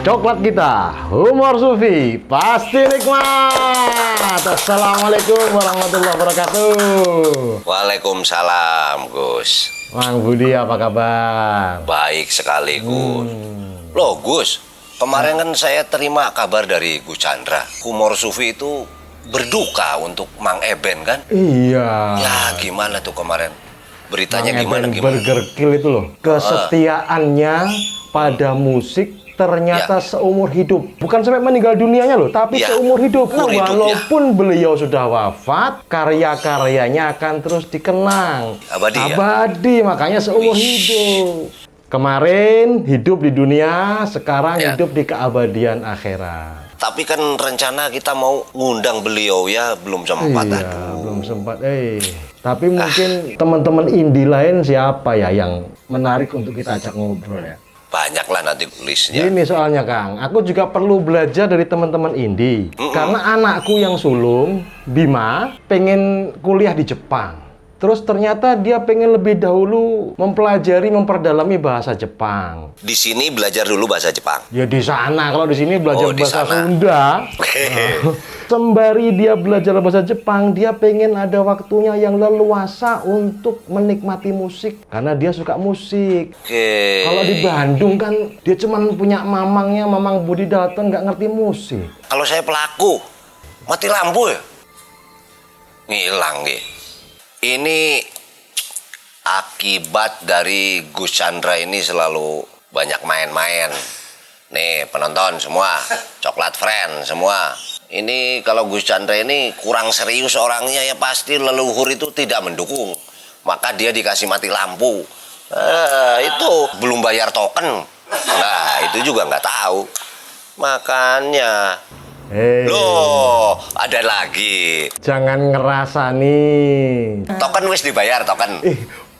Coklat kita, humor sufi, pasti nikmat. Assalamualaikum warahmatullahi wabarakatuh. Waalaikumsalam, Gus. Mang Budi, apa kabar? Baik sekali, Gus. Loh, Gus, kemarin kan saya terima kabar dari Gus Chandra. Humor sufi itu berduka untuk Mang Eben kan? Iya. Ya, gimana tuh kemarin? Beritanya Mang gimana? Eben Burger Kill itu loh. Kesetiaannya pada musik ternyata seumur hidup. Bukan sampai meninggal dunianya loh, tapi seumur hidup. Nah, walaupun beliau sudah wafat, karya-karyanya akan terus dikenang. Abadi, makanya seumur hidup. Kemarin hidup di dunia, sekarang hidup di keabadian akhirat. Tapi kan rencana kita mau ngundang beliau ya, belum sempat. Iya, belum sempat. Tapi mungkin teman-teman indie lain siapa ya yang menarik untuk kita ajak ngobrol ya? Banyak lah nanti listnya. Ini soalnya Kang, aku juga perlu belajar dari teman-teman indie. Karena anakku yang sulung, Bima, pengen kuliah di Jepang. Terus ternyata dia pengen lebih dahulu memperdalami bahasa Jepang. Di sini belajar dulu bahasa Jepang? Ya di sana, kalau di sini belajar bahasa sana. Sunda. Sembari dia belajar bahasa Jepang, dia pengen ada waktunya yang leluasa untuk menikmati musik. Karena dia suka musik. Kalau di Bandung kan, dia cuma punya mamangnya, Mamang Budi datang nggak ngerti musik. Kalau saya pelaku, mati lampu ya? Ngilang ya. Ini akibat dari Gus Chandra ini selalu banyak main-main. Nih penonton semua, coklat friend semua. Ini kalau Gus Chandra ini kurang serius orangnya ya pasti leluhur itu tidak mendukung. Maka dia dikasih mati lampu. Itu belum bayar token. Nah itu juga nggak tahu. Makanya... Loh, ada lagi. Jangan ngerasa nih. Token wis dibayar, token.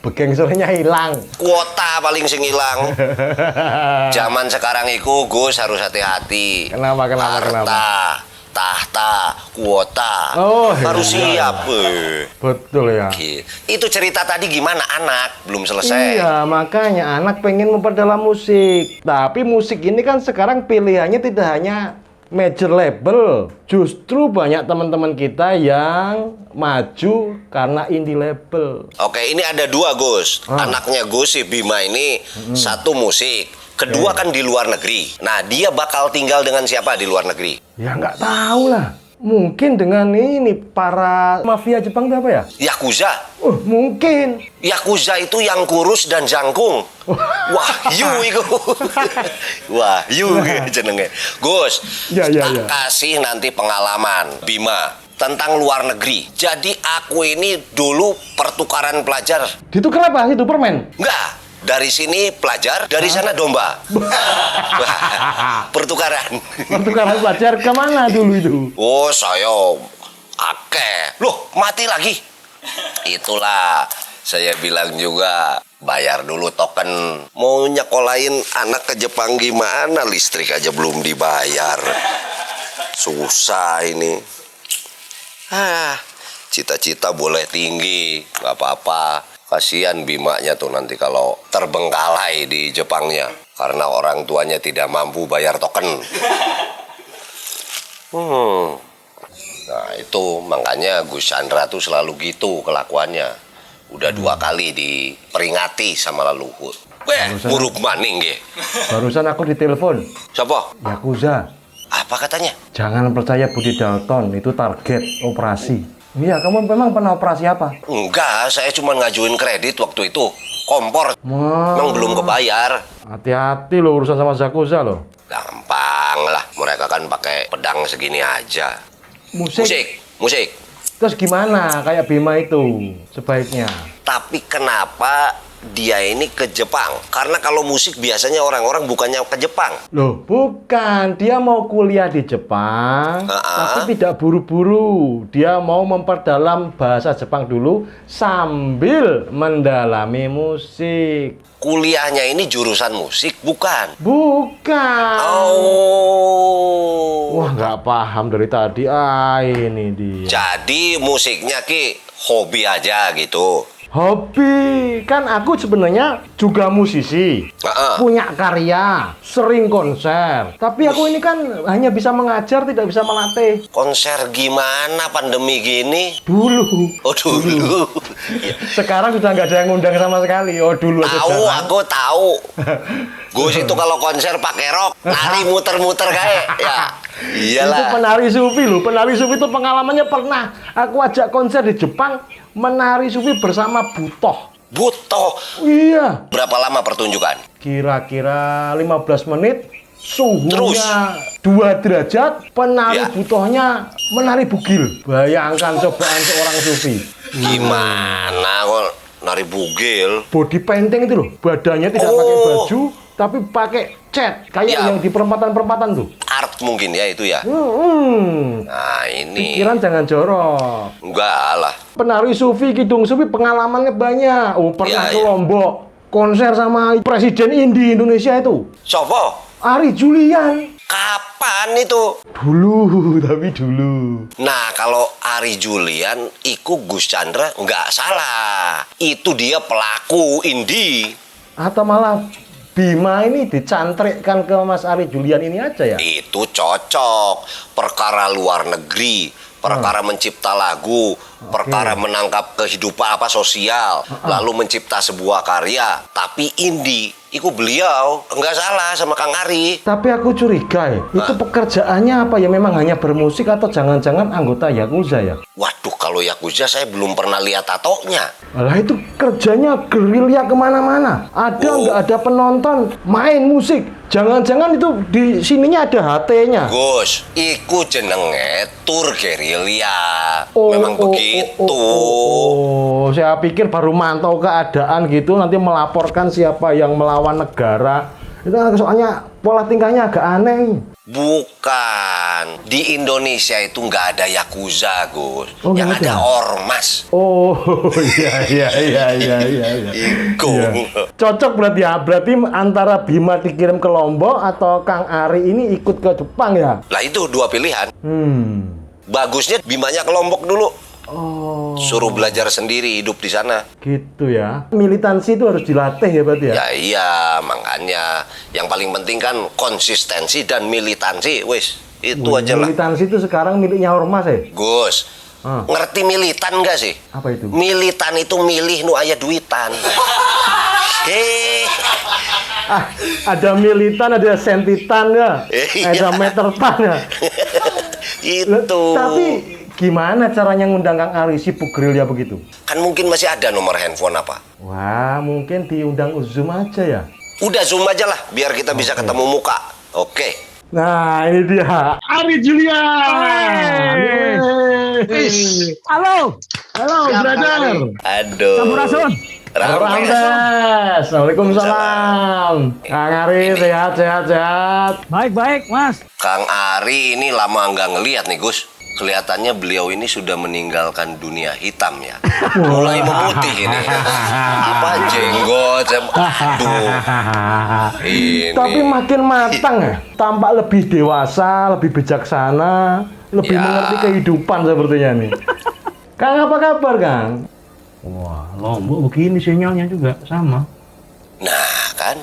Bekeng sorenya hilang. Kuota paling sing hilang. Zaman sekarang itu Gus harus hati-hati. Kenapa? Tahta, kuota. Harus siap. Betul ya. Itu cerita tadi gimana anak? Belum selesai. Iya, makanya anak pengen memperdalam musik. Tapi musik ini kan sekarang pilihannya tidak hanya major label, justru banyak teman-teman kita yang maju karena indie label. Oke, ini ada dua Gus. Anaknya Gus si Bima ini satu musik, kedua kan di luar negeri. Nah, dia bakal tinggal dengan siapa di luar negeri? Ya nggak tahu lah. Mungkin dengan ini para mafia Jepang itu apa ya? Yakuza. Mungkin. Yakuza itu yang kurus dan jangkung. Wahyu itu. Wahyu jenenge. Gus, tak kasih nanti pengalaman Bima tentang luar negeri. Jadi aku ini dulu pertukaran pelajar. Ditukar apa? Itu permen? Enggak. Dari sini pelajar, dari sana domba. Pertukaran. Pertukaran pelajar kemana dulu itu? Oh, saya akeh. Loh, mati lagi. Itulah saya bilang juga bayar dulu token. Mau nyekolahin anak ke Jepang gimana? Listrik aja belum dibayar. Susah ini. Cita-cita boleh tinggi, nggak apa-apa. Kasihan Bimanya tuh nanti kalau terbengkalai di Jepangnya karena orang tuanya tidak mampu bayar token. Nah itu makanya Gus Chandra tuh selalu gitu kelakuannya. Udah 2 kali diperingati sama leluhur. Buruk maning ya. Barusan aku ditelepon. Siapa? Yakuza. Apa katanya? Jangan percaya Budi Dalton, itu target operasi. Iya, kamu memang pernah operasi apa? Enggak, saya cuma ngajuin kredit waktu itu. Kompor, memang belum kebayar. Hati-hati loh urusan sama Yakuza loh. Gampang lah, mereka kan pakai pedang segini aja. Musik. Terus gimana kayak Bima itu sebaiknya? Tapi kenapa dia ini ke Jepang? Karena kalau musik biasanya orang-orang bukannya ke Jepang. Loh, bukan. Dia mau kuliah di Jepang, tapi tidak buru-buru. Dia mau memperdalam bahasa Jepang dulu sambil mendalami musik. Kuliahnya ini jurusan musik, bukan? Bukan. Oh. Wah, nggak paham dari tadi. Ini dia. Jadi musiknya Ki hobi aja gitu. Hobi, kan aku sebenarnya juga musisi, punya karya, sering konser. Tapi aku ini kan hanya bisa mengajar, tidak bisa melatih. Konser gimana pandemi gini? Dulu. Oh dulu. Sekarang sudah nggak ada yang ngundang sama sekali. Oh dulu aja. Tahu, aku tahu. Gus itu kalau konser pakai rok, nari muter-muter kayak, ya. Iyalah. Itu penari sufi loh. Penari sufi itu pengalamannya pernah. Aku ajak konser di Jepang, menari sufi bersama Butoh. Butoh. Iya. Berapa lama pertunjukan? Kira-kira 15 menit. Terus? Suhunya 2 derajat, penari Ya. Butohnya menari bugil. Bayangkan cobaan seorang sufi. Gimana kok nari bugil? Body painting itu loh, badannya tidak pakai baju, tapi pakai cat kayak Ya. yang di perempatan-perempatan tuh. Art mungkin ya itu ya. Nah ini. Pikiran jangan jorok. Enggak lah. Penari sufi, kidung sufi pengalamannya banyak. Oh, pernah Ya, ke ya. Lombok, konser sama Presiden Indi Indonesia itu, Sopo? Ari Julian. Kapan itu? Dulu, tapi dulu. Nah kalau Ari Julian, iku Gus Chandra nggak salah. Itu dia pelaku indie. Atau malah Bima ini dicantrikkan ke Mas Ari Julian ini aja ya? Itu cocok. Perkara luar negeri, perkara mencipta lagu, perkara menangkap kehidupan sosial, lalu mencipta sebuah karya. Tapi indie, itu beliau nggak salah sama Kang Ari. Tapi aku curiga ya, itu pekerjaannya apa ya? Memang hanya bermusik atau jangan-jangan anggota Yakuza ya? Waduh, kalau Yakuza saya belum pernah lihat tatonya. Lah itu kerjanya gerilya kemana-mana. Ada nggak ada penonton main musik? Jangan-jangan itu di sininya ada HT-nya. Gus, iku jenenge tur gerilya. Memang begitu. Oh, saya pikir baru mantau keadaan gitu, nanti melaporkan siapa yang melawan negara. Itu soalnya pola tingkahnya agak aneh. Bukan. Di Indonesia itu nggak ada Yakuza, Gus. Oh, yang nggak ada ada? ormas. Oh, iya. Iku. Iya. Cocok berarti ya. Berarti antara Bima dikirim ke Lombok atau Kang Ari ini ikut ke Jepang ya? Lah itu dua pilihan. Bagusnya Bimanya ke Lombok dulu. Oh, Suruh belajar sendiri, hidup di sana. gitu ya. Militansi itu harus dilatih ya berarti ya? Ya iya, makanya. Yang paling penting kan konsistensi dan militansi. Wis, itu aja lah. Militansi itu sekarang miliknya ormas ya? Gus, ngerti militan nggak sih? Apa itu? Militan itu milih nu aya duitan. Ada militan, ada sentitan ya? Iya. Ada metertan ya? Itu. Tapi gimana caranya ngundang Kang Ari sibuk gerilya begitu? Kan mungkin masih ada nomor handphone apa? Wah, mungkin diundang Zoom aja ya? Udah Zoom aja lah, biar kita bisa ketemu muka. Oke. Nah, ini dia. Ari Julian. Yeay. Halo, Halo, brother. Aduh. Sampurasun. Ramai. Ramdes. Waalaikumsalam. Kang Ari, sehat. Baik, Mas. Kang Ari ini lama nggak ngeliat nih Gus. Kelihatannya beliau ini sudah meninggalkan dunia hitam ya. Mulai memutih ini. Apa jenggot? Aduh. Ini. Tapi makin matang ya. Tampak lebih dewasa, lebih bijaksana, lebih Ya. mengerti kehidupan sepertinya nih. Kang, apa kabar, Kang? Wah, Lombok begini sinyalnya juga sama. Nah kan.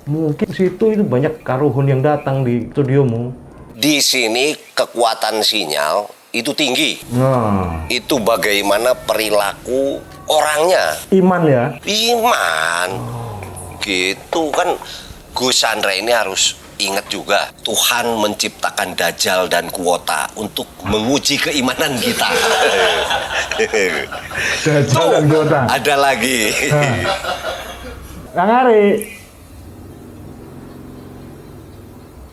Mungkin situ itu banyak karuhun yang datang di studiomu. Di sini kekuatan sinyal itu tinggi. Nah, Itu bagaimana perilaku orangnya. iman ya. Iman. Gitu kan. Gus Chandra ini harus ingat juga. Tuhan menciptakan dajjal dan kuota untuk menguji keimanan kita. Dajjal dan kuota. Ada lagi. Kang Ari.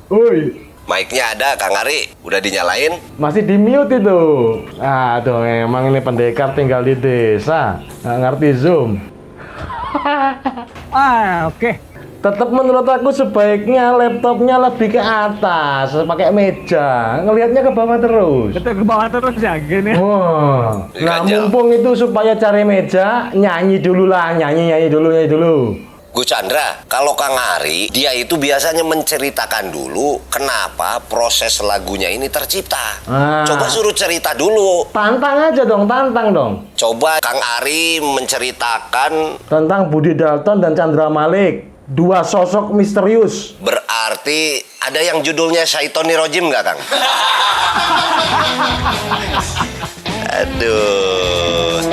Woi, Mic-nya ada, Kang Ari. Udah dinyalain? masih di mute itu. Aduh, emang ini pendekar tinggal di desa. Nggak ngerti Zoom. Oke. Tetap menurut aku sebaiknya laptopnya lebih ke atas, pakai meja. Ngelihatnya ke bawah terus. Kita ke bawah terus ya gini. Wah, nah Ganjal. mumpung itu supaya cari meja, nyanyi dulu lah, nyanyi dulu. Gus Chandra, kalau Kang Ari, dia itu biasanya menceritakan dulu kenapa proses lagunya ini tercipta. Coba suruh cerita dulu. Tantang aja dong, tantang dong. Coba Kang Ari menceritakan Tentang Budi Dalton dan Chandra Malik. Dua sosok misterius. berarti ada yang judulnya Syaitoni Rojim nggak, Kang? Aduh.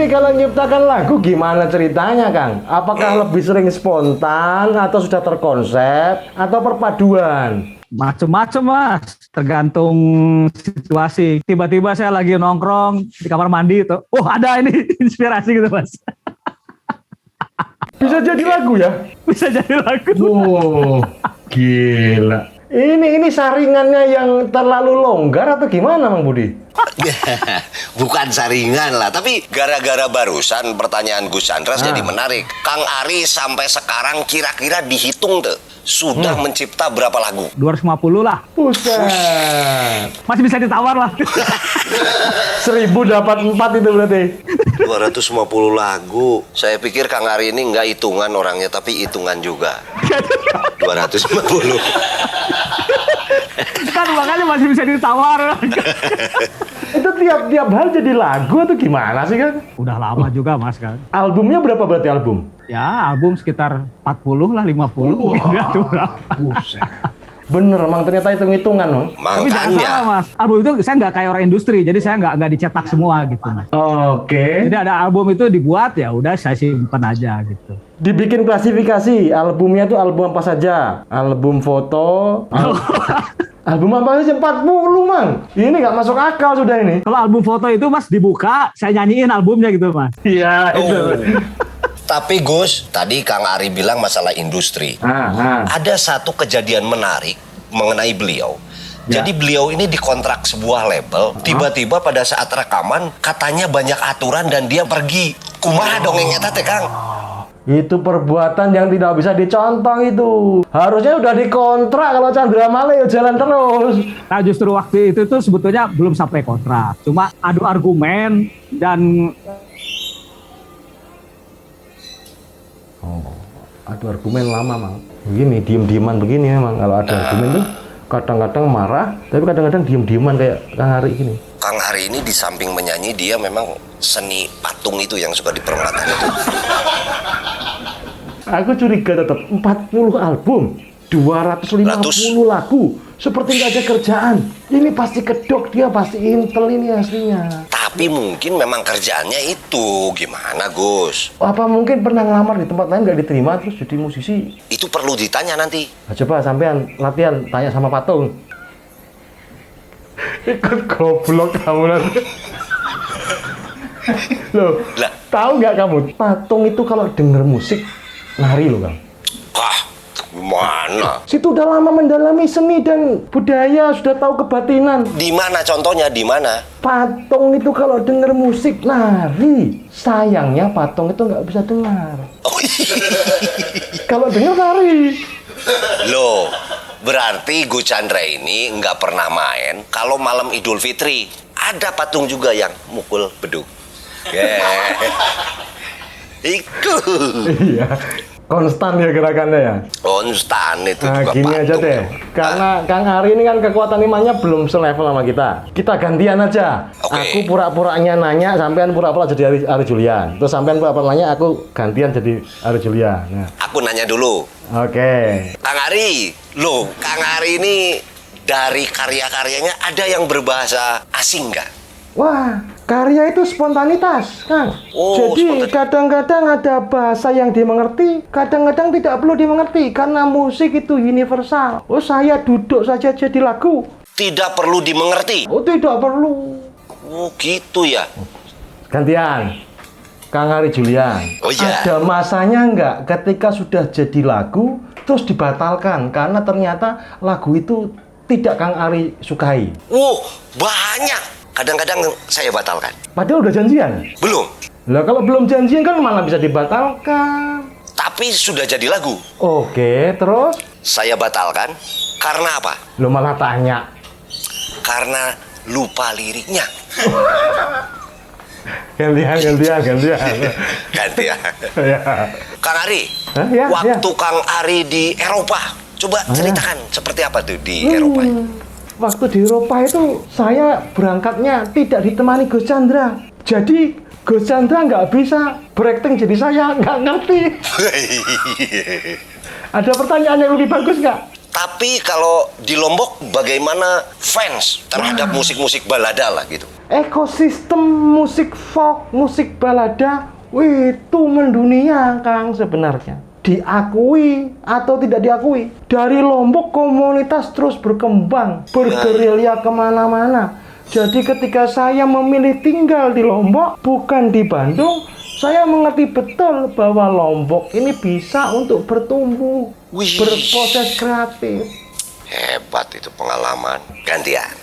Kalau nyiptakan lagu gimana ceritanya, Kang? Apakah lebih sering spontan atau sudah terkonsep atau perpaduan? Macem-macem Mas, tergantung situasi. Tiba-tiba saya lagi nongkrong di kamar mandi itu, oh ada ini inspirasi gitu Mas. Bisa jadi lagu ya? Bisa jadi lagu. Oh, gila. Ini saringannya yang terlalu longgar atau gimana, Mang Budi? Bukan saringan lah, tapi gara-gara barusan pertanyaan Gus Chandra jadi menarik. Kang Ari sampai sekarang kira-kira dihitung tuh sudah mencipta berapa lagu? 250 lah. Buset. Masih bisa ditawar lah. 1000 dapat 4 itu berarti. 250 lagu. Saya pikir Kang Ari ini nggak hitungan orangnya, tapi hitungan juga. 250. Kan makanya masih bisa ditawar. Itu tiap hal jadi lagu atau gimana sih, Kan? Udah lama juga Mas kan. Albumnya berapa berarti album? Ya album sekitar 40 lah, 50. Ya, tuh berapa. Buset. Bener, Mang, ternyata hitung-hitungan, Mang. Tapi jangan Makanya. salah Mas, album itu saya nggak kayak orang industri, jadi saya nggak dicetak semua gitu Mas. Oke. Jadi ada album itu dibuat ya udah saya simpen aja gitu. Dibikin klasifikasi, albumnya tuh album apa saja? Album foto, album apa saja 40, Mang. Ini nggak masuk akal sudah ini. Kalau album foto itu Mas dibuka, saya nyanyiin albumnya gitu Mas. Iya, itu. Tapi Gus, tadi Kang Ari bilang masalah industri. Ada satu kejadian menarik mengenai beliau. Ya. Jadi beliau ini dikontrak sebuah label, tiba-tiba pada saat rekaman katanya banyak aturan dan dia pergi. Kumaha dongengnya teh, Kang? Itu perbuatan yang tidak bisa dicontoh itu. Harusnya udah dikontrak kalau Chandra Malik jalan terus. Nah justru waktu itu tuh sebetulnya belum sampai kontrak. Cuma adu argumen dan Adu argumen lama, Mang. Begini, diem-dieman begini memang. Kalau ada argumen tuh kadang-kadang marah, tapi kadang-kadang diem-dieman kayak Kang Ari gini. Kang Ari ini di samping menyanyi, dia memang seni patung itu yang suka diperlihatkan itu. Aku curiga tetap 40 album, 250 lagu, seperti nggak ada kerjaan. Ini pasti kedok, dia pasti intel ini aslinya. Tapi mungkin memang kerjaannya itu. Gimana, Gus? Apa mungkin pernah ngelamar di tempat lain nggak diterima terus jadi musisi? Itu perlu ditanya nanti. Nah, coba sampean latihan tanya sama patung. Ikut goblok kamu nanti. Loh, Lah. tahu nggak kamu? Patung itu kalau denger musik nari loh, Bang. Wah, Mana? Situ udah lama mendalami seni dan budaya, sudah tahu kebatinan. Di mana contohnya? Di mana? Patung itu kalau denger musik nari. Sayangnya patung itu nggak bisa dengar. Oh, Kalau denger nari. loh, berarti Gus Chandra ini nggak pernah main kalau malam Idul Fitri. Ada patung juga yang mukul beduk. Yeah. Itu. Iya. Konstan ya gerakannya ya. Konstan itu Nah, juga gini patung. aja deh. Karena Kang Ari ini kan kekuatan imannya belum selevel sama kita. Kita gantian aja. Oke. Aku pura-puranya nanya, sampean pura-pura jadi Ari Julian. Terus sampean pura-pura nanya, aku gantian jadi Ari Julian. Nah, Aku nanya dulu, oke. Kang Ari, loh, Kang Ari ini dari karya-karyanya ada yang berbahasa asing nggak? Wah, karya itu spontanitas, Kang. Oh, Jadi spontanitas. kadang-kadang ada bahasa yang dimengerti, kadang-kadang tidak perlu dimengerti karena musik itu universal. Oh, saya duduk saja jadi lagu. Tidak perlu dimengerti. Oh, tidak perlu. Oh, gitu ya. Gantian, Kang Ari Julian. Oh, iya. Ada masanya nggak ketika sudah jadi lagu terus dibatalkan karena ternyata lagu itu tidak Kang Ari sukai. Banyak. Kadang-kadang saya batalkan. Padahal udah janjian. Belum. Lah kalau belum janjian kan malah bisa dibatalkan. Tapi sudah jadi lagu. Oke, terus Saya batalkan karena apa? lo malah tanya. Karena lupa liriknya. Gantian. Ganti ya. Ya. Kang Ari, Hah? Ya, waktu Kang Ari di Eropa, coba ceritakan seperti apa tuh di Eropa. Waktu di Eropa itu saya berangkatnya tidak ditemani Gus Chandra. Jadi Gus Chandra nggak bisa berakting, jadi saya nggak ngerti. Ada pertanyaan yang lebih bagus nggak? Tapi kalau di Lombok bagaimana fans terhadap musik-musik balada lah gitu? Ekosistem musik folk, musik balada, itu mendunia, Kang, sebenarnya. Diakui atau tidak diakui. Dari Lombok komunitas terus berkembang, bergerilya kemana-mana. Jadi ketika saya memilih tinggal di Lombok, bukan di Bandung, saya mengerti betul bahwa Lombok ini bisa untuk bertumbuh, Wih. berproses kreatif. Hebat itu pengalaman. Gantian.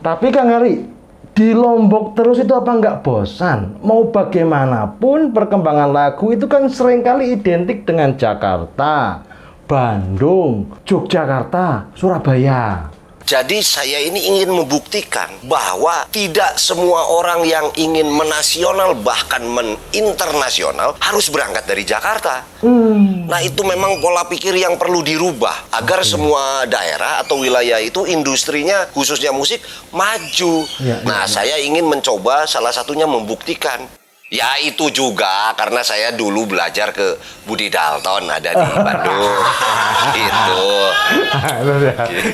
Tapi Kang Ari, di Lombok terus itu apa nggak bosan? Mau bagaimanapun perkembangan lagu itu kan seringkali identik dengan Jakarta, Bandung, Yogyakarta, Surabaya. Jadi saya ini ingin membuktikan bahwa tidak semua orang yang ingin menasional bahkan meninternasional harus berangkat dari Jakarta. Nah itu memang pola pikir yang perlu dirubah agar semua daerah atau wilayah itu industrinya khususnya musik maju. Nah saya ingin mencoba salah satunya membuktikan. Ya itu juga karena saya dulu belajar ke Budi Dalton ada di Bandung. Itu.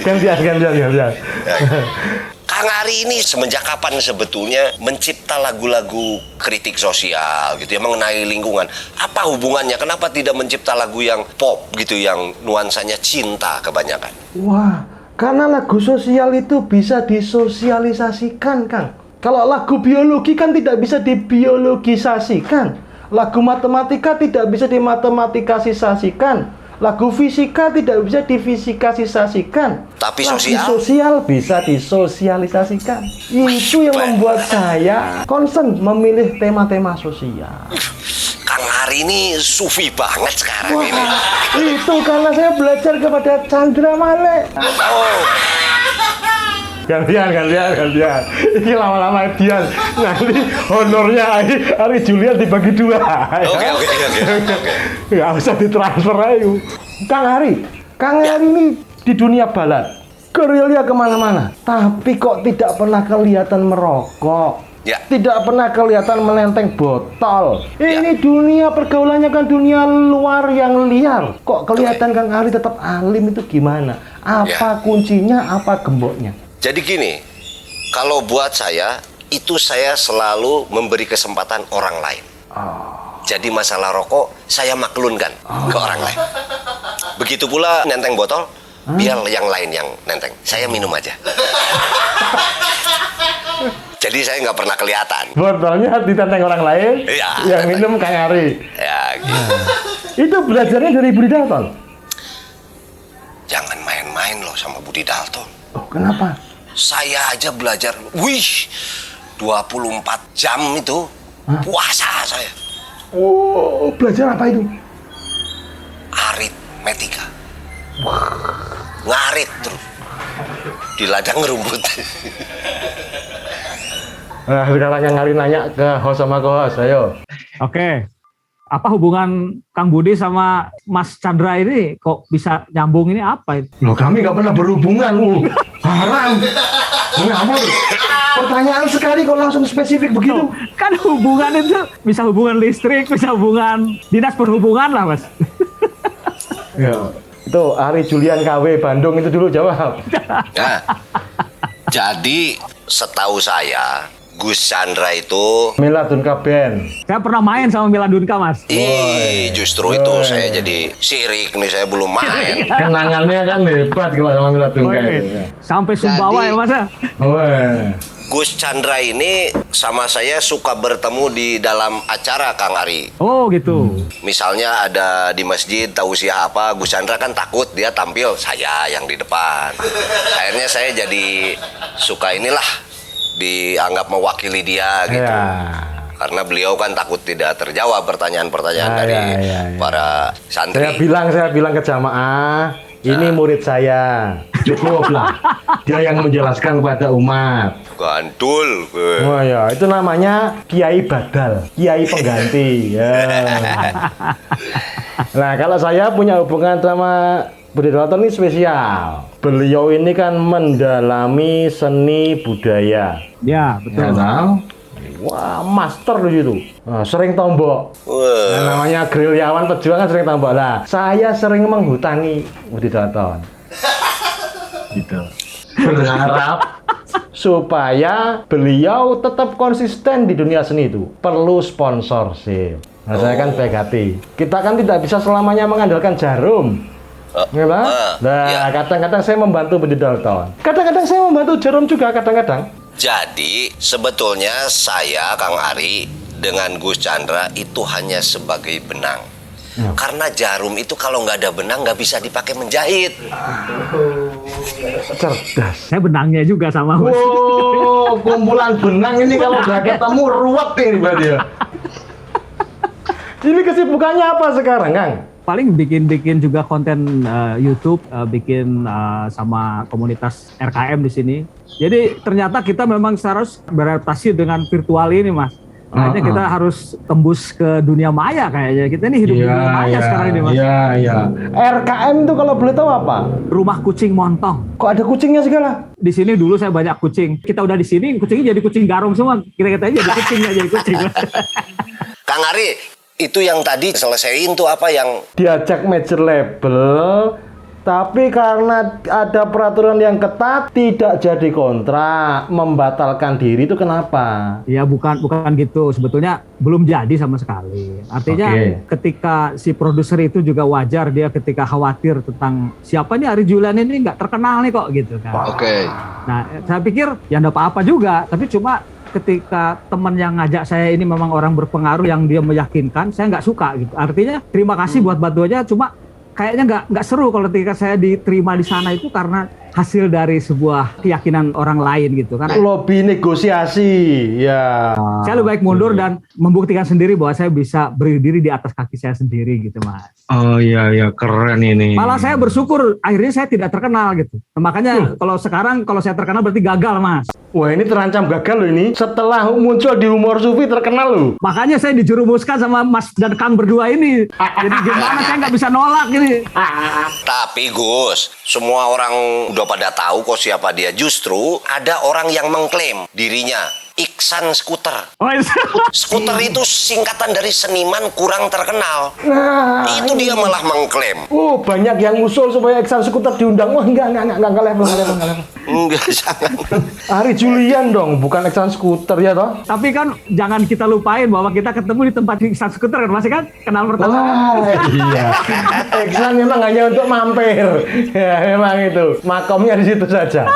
Gantian. Kang Ari ini semenjak kapan sebetulnya mencipta lagu-lagu kritik sosial gitu ya mengenai lingkungan? Apa hubungannya? Kenapa tidak mencipta lagu yang pop gitu yang nuansanya cinta kebanyakan? Wah, karena lagu sosial itu bisa disosialisasikan, Kang. Kalau lagu biologi kan tidak bisa dibiologisasikan. Lagu matematika tidak bisa dimatematikasisasikan. Lagu fisika tidak bisa difisikasisasikan. Tapi lagu sosial? sosial bisa disosialisasikan. Itu yang membuat saya concern memilih tema-tema sosial. Kang Ari ini sufi banget sekarang ini. Itu karena saya belajar kepada Chandra Male. Oh, Gantian. Ini lama-lama Dian. Nanti honornya Ari Julian dibagi dua. Oke. Nggak usah ditransfer aja. Kang Ari ini di dunia balad, gerilya kemana-mana. Tapi kok tidak pernah kelihatan merokok. Ya. Tidak pernah kelihatan menenteng botol. Ini dunia pergaulannya kan dunia luar yang liar. Kok kelihatan Kang Ari tetap alim itu gimana? Apa kuncinya? Apa gemboknya? Jadi gini, kalau buat saya itu saya selalu memberi kesempatan orang lain. Jadi masalah rokok saya maklunkan ke orang lain. Begitu pula nenteng botol, biar yang lain yang nenteng. Saya minum aja. Jadi saya nggak pernah kelihatan. Botolnya ditenteng orang lain, Iya, yang minum Kang Ari. Ya, gitu. Itu belajarnya dari Budi Dalton. main loh sama Budi Dalton. Oh, kenapa? Saya aja belajar, 24 jam itu puasa saya. Oh, belajar apa itu? Aritmetika. Ngarit terus. Di ladang rumput. Nah, sekarang yang Ari nanya ke host sama co-host, ayo. Oke. Apa hubungan Kang Budi sama Mas Chandra ini kok bisa nyambung ini apa itu? Loh, kami nggak pernah berhubungan, haram. Ngawur. Pertanyaan sekali kok langsung spesifik begitu. Kan hubungan itu bisa hubungan listrik, bisa hubungan dinas perhubungan lah, Mas. Ya, itu Ari Julian KW Bandung itu dulu jawab. Nah, jadi setahu saya Gus Chandra itu Mila Dunka Band. Saya pernah main sama Mila Dunka, Mas. justru itu saya jadi sirik nih, saya belum main. Kenangannya kan hebat kalau sama Mila Dunka itu. Sampai Sumbawa ya, Mas. Gus Chandra ini sama saya suka bertemu di dalam acara Kang Ari. Oh, gitu. Misalnya ada di masjid tausiah apa, Gus Chandra kan takut dia tampil, saya yang di depan. Akhirnya saya jadi suka inilah, dianggap mewakili dia gitu. Ya. Karena beliau kan takut tidak terjawab pertanyaan-pertanyaan dari para santri. Saya bilang ke jamaah, ini murid saya. Cukup lah. Dia yang menjelaskan kepada umat. Gandul. Oh ya, itu namanya Kiai Badal, Kiai pengganti. Ya. Nah, kalau saya punya hubungan sama Budi Dalton ini spesial. Beliau ini kan mendalami seni budaya. Ya, betul. Ya, wah, master di situ. Nah, sering tombok. Nah, namanya gerilyawan pejuang kan sering tombok. Lah, saya sering menghutangi Budi Dalton. Gitu. Berharap supaya beliau tetap konsisten di dunia seni itu. Perlu sponsorship. Nah, saya kan baik hati. Kita kan tidak bisa selamanya mengandalkan jarum. Nah, kadang-kadang saya membantu Budi Dalton. Kadang-kadang saya membantu jarum juga, kadang-kadang. Jadi sebetulnya saya, Kang Ari, dengan Gus Chandra itu hanya sebagai benang. Karena jarum itu kalau nggak ada benang nggak bisa dipakai menjahit. Cerdas. Saya benangnya juga sama, Mas. Wow, kumpulan benang ini kalau udah ketemu ruwet ini berarti ya. Ini kesibukannya apa sekarang, Kang? Paling bikin juga konten YouTube, bikin sama komunitas RKM di sini. Jadi ternyata kita memang harus beradaptasi dengan virtual ini, Mas. Makanya kita harus tembus ke dunia maya kayaknya. Kita ini hidup di dunia maya sekarang ini, Mas. Iya. RKM itu kalau boleh tahu apa? Rumah kucing montong. Kok ada kucingnya segala? Di sini dulu saya banyak kucing. Kita udah di sini, kucingnya jadi kucing garong semua. Kita jadi kucing, nggak jadi kucing. Kang Ari, itu yang tadi selesaiin tuh apa yang Diajak major label, tapi karena ada peraturan yang ketat tidak jadi kontrak, membatalkan diri itu kenapa? Ya bukan gitu. Sebetulnya belum jadi sama sekali. Artinya ketika si produser itu juga wajar dia ketika khawatir tentang siapa nih Ari Julian ini nggak terkenal nih kok gitu kan. Nah, saya pikir ya nggak apa-apa juga. Tapi cuma ketika teman yang ngajak saya ini memang orang berpengaruh yang dia meyakinkan, saya nggak suka gitu. Artinya terima kasih buat bantuannya, cuma kayaknya nggak seru kalau ketika saya diterima di sana itu karena hasil dari sebuah keyakinan orang lain gitu kan. Lobby negosiasi, ya. Saya lebih baik mundur dan membuktikan sendiri bahwa saya bisa berdiri di atas kaki saya sendiri gitu, Mas. Oh iya, keren ini. Malah saya bersyukur akhirnya saya tidak terkenal gitu. Makanya kalau saya terkenal berarti gagal, Mas. Wah, ini terancam gagal loh ini. Setelah muncul di Humor Sufi terkenal loh. Makanya saya dijerumuskan sama Mas dan Kang berdua ini. Jadi gimana saya nggak bisa nolak ini. Tapi Gus, semua orang udah pada tahu kok siapa dia. Justru ada orang yang mengklaim dirinya Iksan Skuter. Skuter itu singkatan dari seniman kurang terkenal. Nah, itu dia malah mengklaim. Oh, banyak yang usul supaya Iksan Skuter diundang. Wah, enggak level. Enggak, jangan. Ari Julian dong, bukan Iksan Skuter ya toh? Tapi kan jangan kita lupain bahwa kita ketemu di tempat Iksan Skuter kan, masih kan kenal pertama. Wah, iya. Iksan memang hanya untuk mampir. Ya, memang itu. Makomnya di situ saja.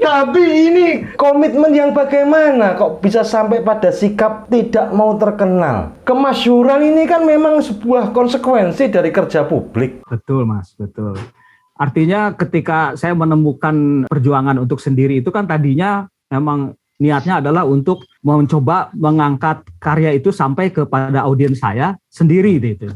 Tapi ini komitmen yang bagaimana kok bisa sampai pada sikap tidak mau terkenal? Kemasyhuran ini kan memang sebuah konsekuensi dari kerja publik. Betul Mas, betul. Artinya ketika saya menemukan perjuangan untuk sendiri itu kan tadinya memang niatnya adalah untuk mencoba mengangkat karya itu sampai kepada audiens saya sendiri gitu.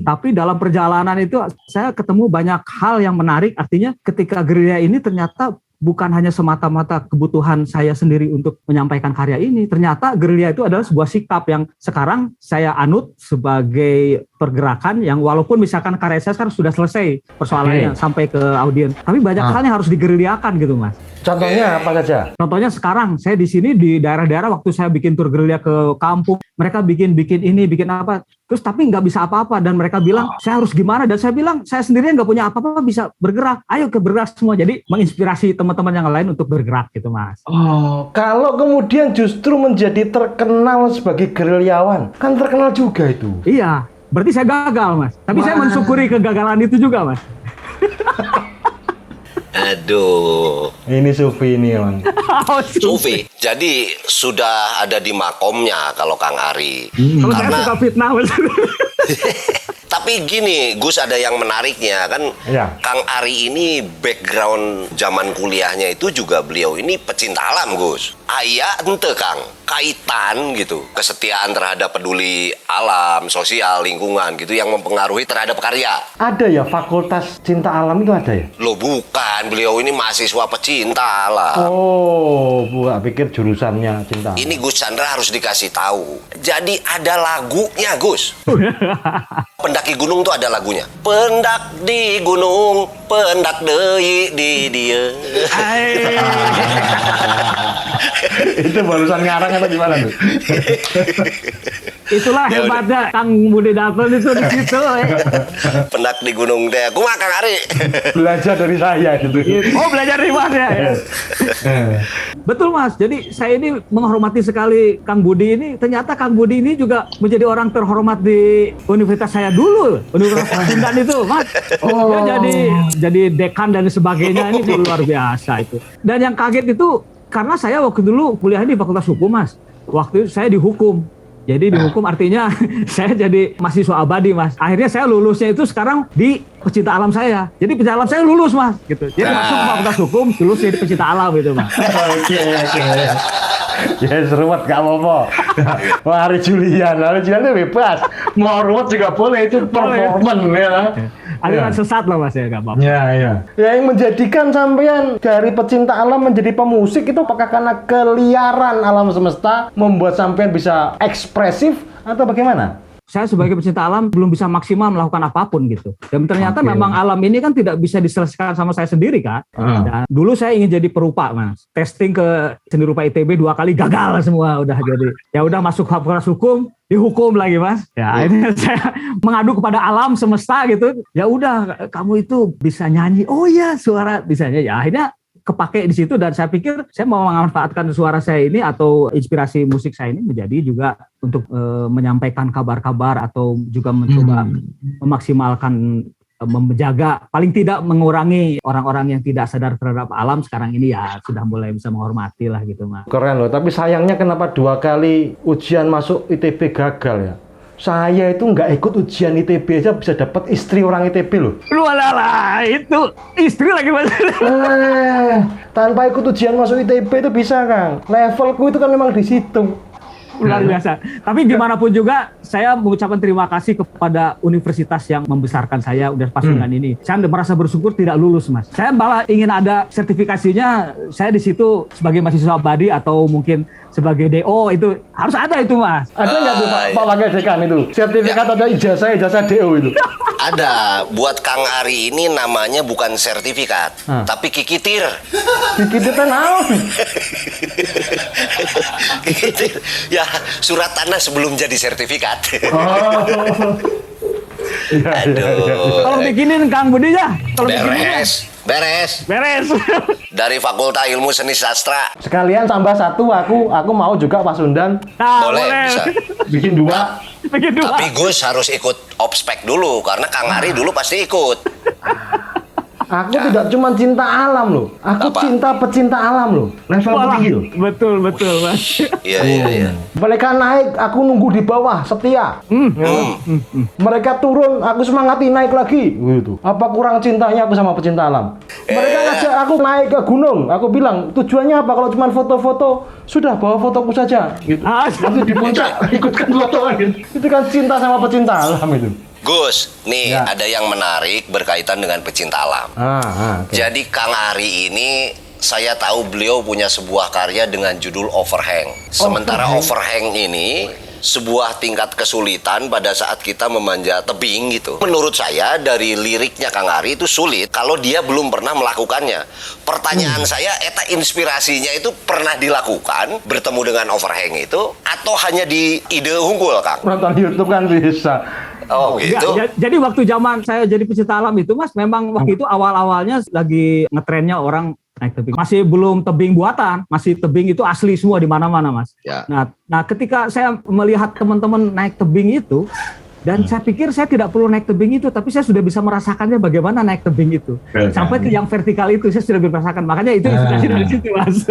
Tapi dalam perjalanan itu saya ketemu banyak hal yang menarik. Artinya ketika gerilya ini ternyata bukan hanya semata-mata kebutuhan saya sendiri untuk menyampaikan karya ini. Ternyata gerilya itu adalah sebuah sikap yang sekarang saya anut sebagai pergerakan yang walaupun misalkan karya saya sekarang sudah selesai persoalannya sampai ke audiens, tapi banyak hal yang harus digerilyakan gitu Mas. Contohnya apa saja? Contohnya sekarang saya di sini di daerah-daerah waktu saya bikin tur gerilya ke kampung, mereka bikin ini, bikin apa, terus tapi nggak bisa apa-apa dan mereka bilang saya harus gimana dan saya bilang saya sendirian nggak punya apa-apa bisa bergerak, ayo bergerak semua. Jadi menginspirasi teman-teman yang lain untuk bergerak gitu Mas. Oh, kalau kemudian justru menjadi terkenal sebagai gerilyawan, kan terkenal juga itu. Iya, berarti saya gagal Mas. Tapi saya mensyukuri kegagalan itu juga Mas. Aduh. Ini Sufi ini Bang. Sufi, jadi sudah ada di makomnya kalau Kang Ari. Kalau saya suka fitnah Mas. Tapi gini, Gus, ada yang menariknya kan. Ya. Kang Ari ini background zaman kuliahnya itu juga beliau ini pecinta alam, Gus. Aya ente Kang, kaitan gitu, kesetiaan terhadap peduli alam, sosial, lingkungan gitu yang mempengaruhi terhadap karya. Ada ya fakultas cinta alam itu ada ya? Loh bukan, beliau ini mahasiswa pecinta alam. Oh, gua pikir jurusannya cinta alam. Ini Gus Chandra harus dikasih tahu. Jadi ada lagunya, Gus. Pendaki gunung tuh ada lagunya. Pendak di gunung, pendak deui di dieu. Itu barusan ngarang atau gimana tuh? Itulah Ya hebatnya Kang Budi Dalton itu di situ. Pendak di gunung deh. Kumaha Kang Ari? Belajar dari saya gitu. Oh, belajar dari Mas ya. Betul Mas, jadi saya ini menghormati sekali Kang Budi ini. Ternyata Kang Budi ini juga menjadi orang terhormat di universitas saya dulu, Universitas Pasundan itu Mas. Oh. Dia jadi dekan dan sebagainya, ini luar biasa itu. Dan yang kaget itu karena saya waktu dulu kuliah di Fakultas Hukum Mas. Waktu itu saya dihukum. Jadi dihukum artinya saya jadi mahasiswa abadi Mas. Akhirnya saya lulusnya itu sekarang di pecinta alam saya. Jadi pecinta alam saya lulus Mas gitu. Jadi masuk Fakultas Hukum, lulus jadi pecinta alam gitu Mas. Oke. Ya seruat gak apa-apa. Wah, Hari Julian itu bebas. Mau ruwet juga boleh, itu performan ya. Aliran sesat lah Mas ya, gak apa-apa. Ya, yang menjadikan sampean dari pecinta alam menjadi pemusik itu apakah karena keliaran alam semesta membuat sampean bisa ekspresif atau bagaimana? Saya sebagai pecinta alam belum bisa maksimal melakukan apapun gitu. Dan ternyata memang alam ini kan tidak bisa diselesaikan sama saya sendiri kan. Dan dulu saya ingin jadi perupa Mas. Testing ke seni rupa ITB 2 kali gagal semua udah jadi. Ya udah masuk Fakultas Hukum, dihukum lagi Mas. Ya akhirnya saya mengadu kepada alam semesta gitu. Ya udah kamu itu bisa nyanyi. Oh iya suara bisanya. Ya akhirnya kepake di situ dan saya pikir saya mau memanfaatkan suara saya ini atau inspirasi musik saya ini menjadi juga untuk menyampaikan kabar-kabar atau juga mencoba memaksimalkan menjaga paling tidak mengurangi orang-orang yang tidak sadar terhadap alam sekarang ini ya sudah mulai bisa menghormati lah gitu Mas. Keren loh, tapi sayangnya kenapa 2 kali ujian masuk ITB gagal ya? Saya itu nggak ikut ujian ITB aja bisa dapat istri orang ITB loh. Lu lah itu istri lagi Mas. Tanpa ikut ujian masuk ITB itu bisa Kang. Levelku itu kan memang di situ. Luar biasa. Tapi gimana pun juga saya mengucapkan terima kasih kepada universitas yang membesarkan saya Universitas Pasundan ini. Saya merasa bersyukur tidak lulus Mas. Saya malah ingin ada sertifikasinya. Saya di situ sebagai mahasiswa abadi atau mungkin sebagai DO itu harus ada itu Mas. Ada nggak tuh Pak Wakil Dekan itu? Sertifikat ada ijazah DO itu? Ada. Buat Kang Ari ini namanya bukan sertifikat, tapi kikitir. Kikitir kan naon? Kikitir. Ya, surat tanah sebelum jadi sertifikat. Aduh. Kalau bikinin Kang Budi ya. Beres. Dari Fakultas Ilmu Seni Sastra. Sekalian tambah 1 aku mau juga Pasundan. Nah, boleh. Bisa. Bikin 2. Tapi Gus harus ikut obspek dulu karena Kang Ari dulu pasti ikut. Aku tidak cuma cinta alam loh. Aku Apa? cinta pecinta alam loh. Level tinggi loh. Betul Mas. Iya. Mereka naik, aku nunggu di bawah, setia. Mereka turun, aku semangati naik lagi. Gitu. Apa kurang cintanya aku sama pecinta alam? Mereka ngajak aku naik ke gunung. Aku bilang, tujuannya apa? Kalau cuma foto-foto, sudah bawa fotoku saja. Gitu. Nanti di puncak ikutkan foto gitu. Itu kan cinta sama pecinta alam itu. Gus, nih Ya. ada yang menarik berkaitan dengan pecinta alam. Oke. Jadi Kang Ari ini saya tahu beliau punya sebuah karya dengan judul Overhang. Sementara Overhang ini sebuah tingkat kesulitan pada saat kita memanjat tebing gitu. Menurut saya dari liriknya Kang Ari itu sulit kalau dia belum pernah melakukannya. Pertanyaan saya, eta inspirasinya itu pernah dilakukan bertemu dengan Overhang itu atau hanya di ide unggul, Kang? Nonton YouTube kan bisa. Oh gitu. Jadi waktu zaman saya jadi pecinta alam itu Mas, memang waktu itu awal-awalnya lagi ngetrennya orang naik tebing. Masih belum tebing buatan, masih tebing itu asli semua di mana-mana Mas. Ya. Nah ketika saya melihat teman-teman naik tebing itu, dan saya pikir saya tidak perlu naik tebing itu, tapi saya sudah bisa merasakannya bagaimana naik tebing itu. Sampai ke yang vertikal itu saya sudah bisa merasakan. Makanya itu inspirasi dari situ Mas.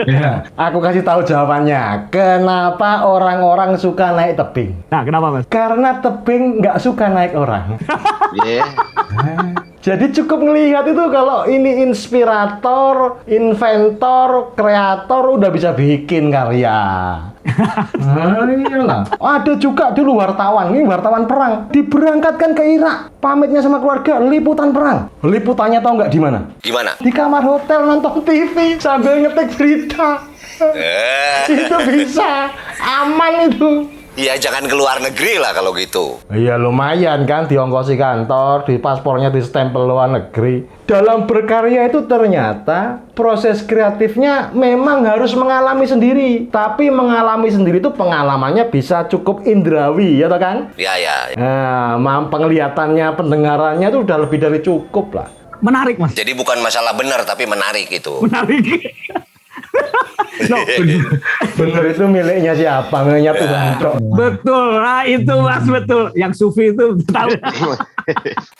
Aku kasih tahu jawabannya. Kenapa orang-orang suka naik tebing? Nah kenapa Mas? Karena tebing nggak suka naik orang. Iya. Jadi cukup ngelihat itu kalau ini inspirator, inventor, kreator udah bisa bikin karya. Iyalah. Ada juga dulu wartawan, ini wartawan perang, diberangkatkan ke Irak, pamitnya sama keluarga, liputan perang. Liputannya tahu nggak di mana? Di mana? Di kamar hotel nonton TV sambil ngetik berita. Itu bisa, aman itu. Ya jangan keluar negeri lah kalau gitu. Iya lumayan kan, diongkosi kantor, di paspornya di stempel luar negeri. Dalam berkarya itu ternyata proses kreatifnya memang harus mengalami sendiri. Tapi mengalami sendiri itu pengalamannya bisa cukup indrawi, ya toh kan? Ya. Nah, penglihatannya, pendengarannya itu udah lebih dari cukup lah. Menarik Mas. Jadi bukan masalah benar tapi menarik itu. Menarik. Bener itu miliknya siapa? Miliknya Tuhan. Betul, nah itu Mas betul. Yang sufi itu tahu.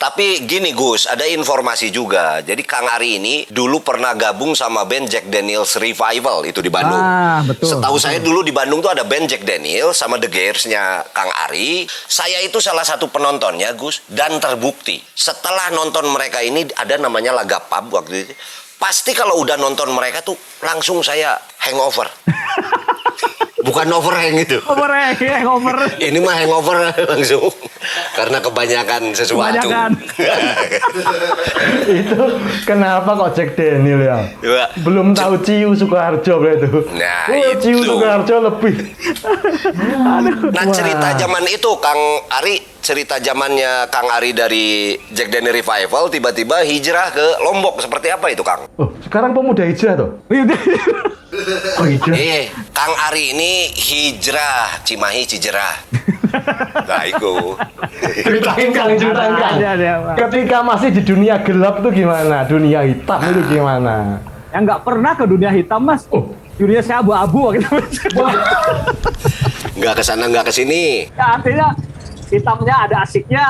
Tapi gini Gus, ada informasi juga. Jadi Kang Ari ini dulu pernah gabung sama band Jack Daniels Revival itu di Bandung. Betul. Setahu saya dulu di Bandung tuh ada band Jack Daniels sama The Gears-nya Kang Ari. Saya itu salah satu penontonnya Gus, dan terbukti setelah nonton mereka ini ada namanya Laga Pub waktu itu. Pasti kalau udah nonton mereka tuh langsung saya hangover. Bukan overhang itu. Hangover. Ini mah hangover langsung. Karena kebanyakan sesuatu. Itu kenapa kok Jack Daniel ya? Ya. Belum tahu Ciu Sukoharjo itu. Nah, Ciu itu. Sukoharjo lebih. Nah, cerita zaman itu Kang Ari, cerita zamannya Kang Ari dari Jack Daniel Revival tiba-tiba hijrah ke Lombok. Seperti apa itu, Kang? Oh, sekarang pemuda hijrah tuh. Oh, hijrah. Kang Ari ini hijrah Cimahi Cijerah. Nah, itu. Ceritain Kang. Ada. Ketika masih di dunia gelap tuh gimana? Dunia hitam itu gimana? Yang nggak pernah ke dunia hitam Mas. Dunia saya abu-abu gitu. Nggak ke sana, nggak ke sini. Ya, artinya hitamnya ada asiknya,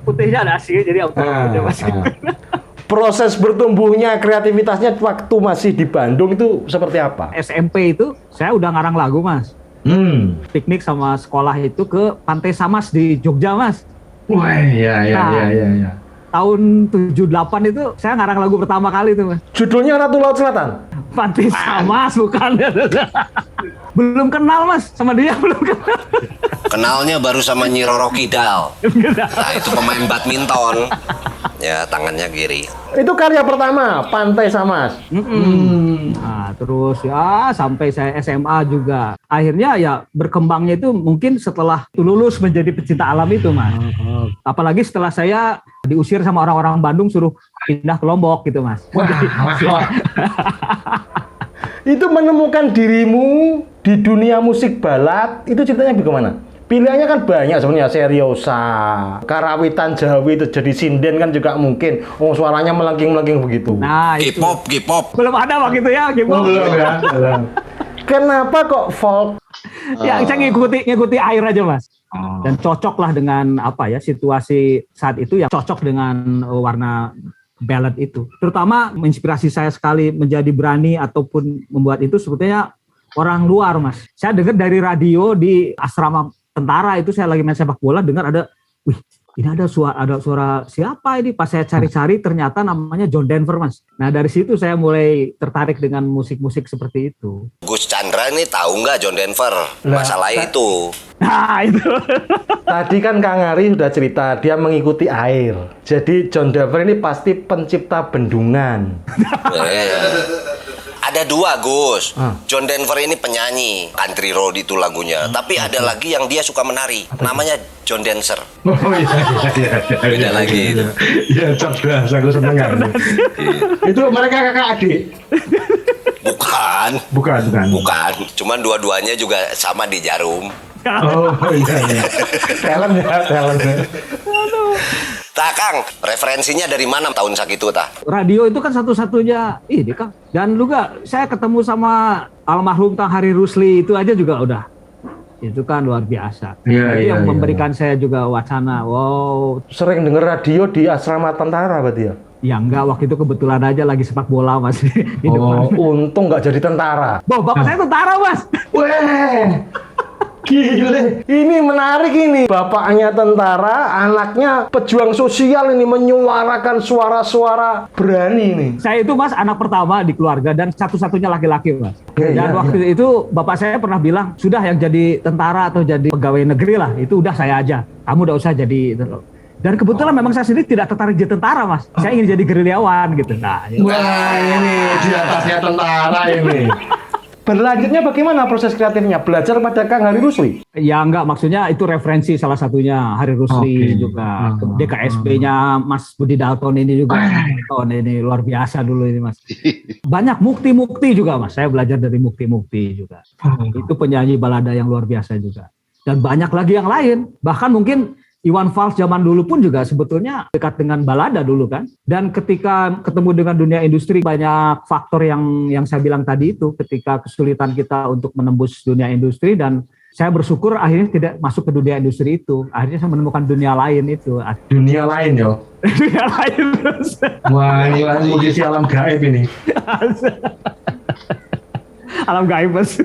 putihnya ada asiknya, jadi Mas. Proses bertumbuhnya kreativitasnya waktu masih di Bandung itu seperti apa? SMP itu saya udah ngarang lagu Mas. Piknik sama sekolah itu ke Pantai Samas di Jogja Mas. Wah, iya. Tahun 78 itu saya ngarang lagu pertama kali itu Mas. Judulnya Ratu Laut Selatan. Pantai Samas bukan. Belum kenal Mas sama dia, belum kenal. Kenalnya baru sama Nyi Roro Kidal. Nah, itu pemain badminton. Ya, tangannya kiri. Itu karya pertama, Pantai Samas. Nah, terus ya sampai saya SMA juga. Akhirnya ya berkembangnya itu mungkin setelah lulus menjadi pecinta alam itu Mas. Apalagi setelah saya diusir sama orang-orang Bandung suruh pindah ke Lombok gitu Mas. Itu menemukan dirimu di dunia musik balat, itu ceritanya bagaimana? Pilihannya kan banyak sebenarnya, seriosa, karawitan Jawi itu jadi sinden kan juga mungkin. Oh, suaranya melengking-melengking begitu. Nah, itu. K-pop. Belum ada waktu itu ya, K-pop. Belum ya. Kenapa kok folk? Ya, saya ngikuti air aja Mas. Dan cocok lah dengan apa ya, situasi saat itu ya cocok dengan warna ballad itu. Terutama menginspirasi saya sekali menjadi berani ataupun membuat itu sebetulnya orang luar, Mas. Saya dengar dari radio di asrama tentara itu, saya lagi main sepak bola, dengar ada, wih, ini ada suara siapa ini? Pas saya cari-cari ternyata namanya John Denver, Mas. Nah dari situ saya mulai tertarik dengan musik-musik seperti itu. Gus Chandra ini tahu nggak John Denver masalah itu? Nah itu. Tadi kan Kang Ari sudah cerita dia mengikuti air. Jadi John Denver ini pasti pencipta bendungan. Ada dua, Gus. John Denver ini penyanyi country road itu lagunya. Tapi ada lagi yang dia suka menari. Namanya John Dancer. Oh iya. Beda lagi itu. Iya, cerdas. Aku senang. Itu mereka kakak adik. Bukan. Cuman dua-duanya juga sama di Jarum. Oh iya. Talent ya. Tah Kang, referensinya dari mana tahun sakitu tah? Radio itu kan satu-satunya ini Kang. Dan juga saya ketemu sama almarhum Kang Hari Rusli itu aja juga udah. Itu kan luar biasa. Itu yang memberikan saya juga wacana. Wow. Sering denger radio di asrama tentara berarti ya? Ya enggak, waktu itu kebetulan aja lagi sepak bola, Mas. Untung nggak jadi tentara. Bapak saya tentara, Mas. Weh. Gile, ini menarik ini. Bapaknya tentara, anaknya pejuang sosial ini, menyuarakan suara-suara berani ini. Saya itu, Mas, anak pertama di keluarga dan satu-satunya laki-laki, Mas. Dan waktu itu bapak saya pernah bilang, sudah yang jadi tentara atau jadi pegawai negeri lah, itu udah saya aja. Kamu udah usah jadi itu. Dan kebetulan memang saya sendiri tidak tertarik jadi tentara, Mas. Saya ingin jadi gerilyawan gitu. Nah, wah, ini di atasnya tentara ini. Berlanjutnya bagaimana proses kreatifnya? Belajar pada Kang Hari Rusli? Ya enggak, maksudnya itu referensi salah satunya Hari Rusli juga. DKSP-nya Mas Budi Dalton ini juga. Ini luar biasa dulu ini, Mas. Banyak Mukti juga, Mas. Saya belajar dari Mukti juga. Itu penyanyi balada yang luar biasa juga. Dan banyak lagi yang lain. Bahkan mungkin Iwan Fals zaman dulu pun juga sebetulnya dekat dengan balada dulu kan. Dan ketika ketemu dengan dunia industri, banyak faktor yang saya bilang tadi itu, ketika kesulitan kita untuk menembus dunia industri, dan saya bersyukur akhirnya tidak masuk ke dunia industri itu. Akhirnya saya menemukan dunia lain itu. Dunia lain yo? Dunia lain terus. Wah, ini musisi alam gaib ini. Alam gaib, Mas.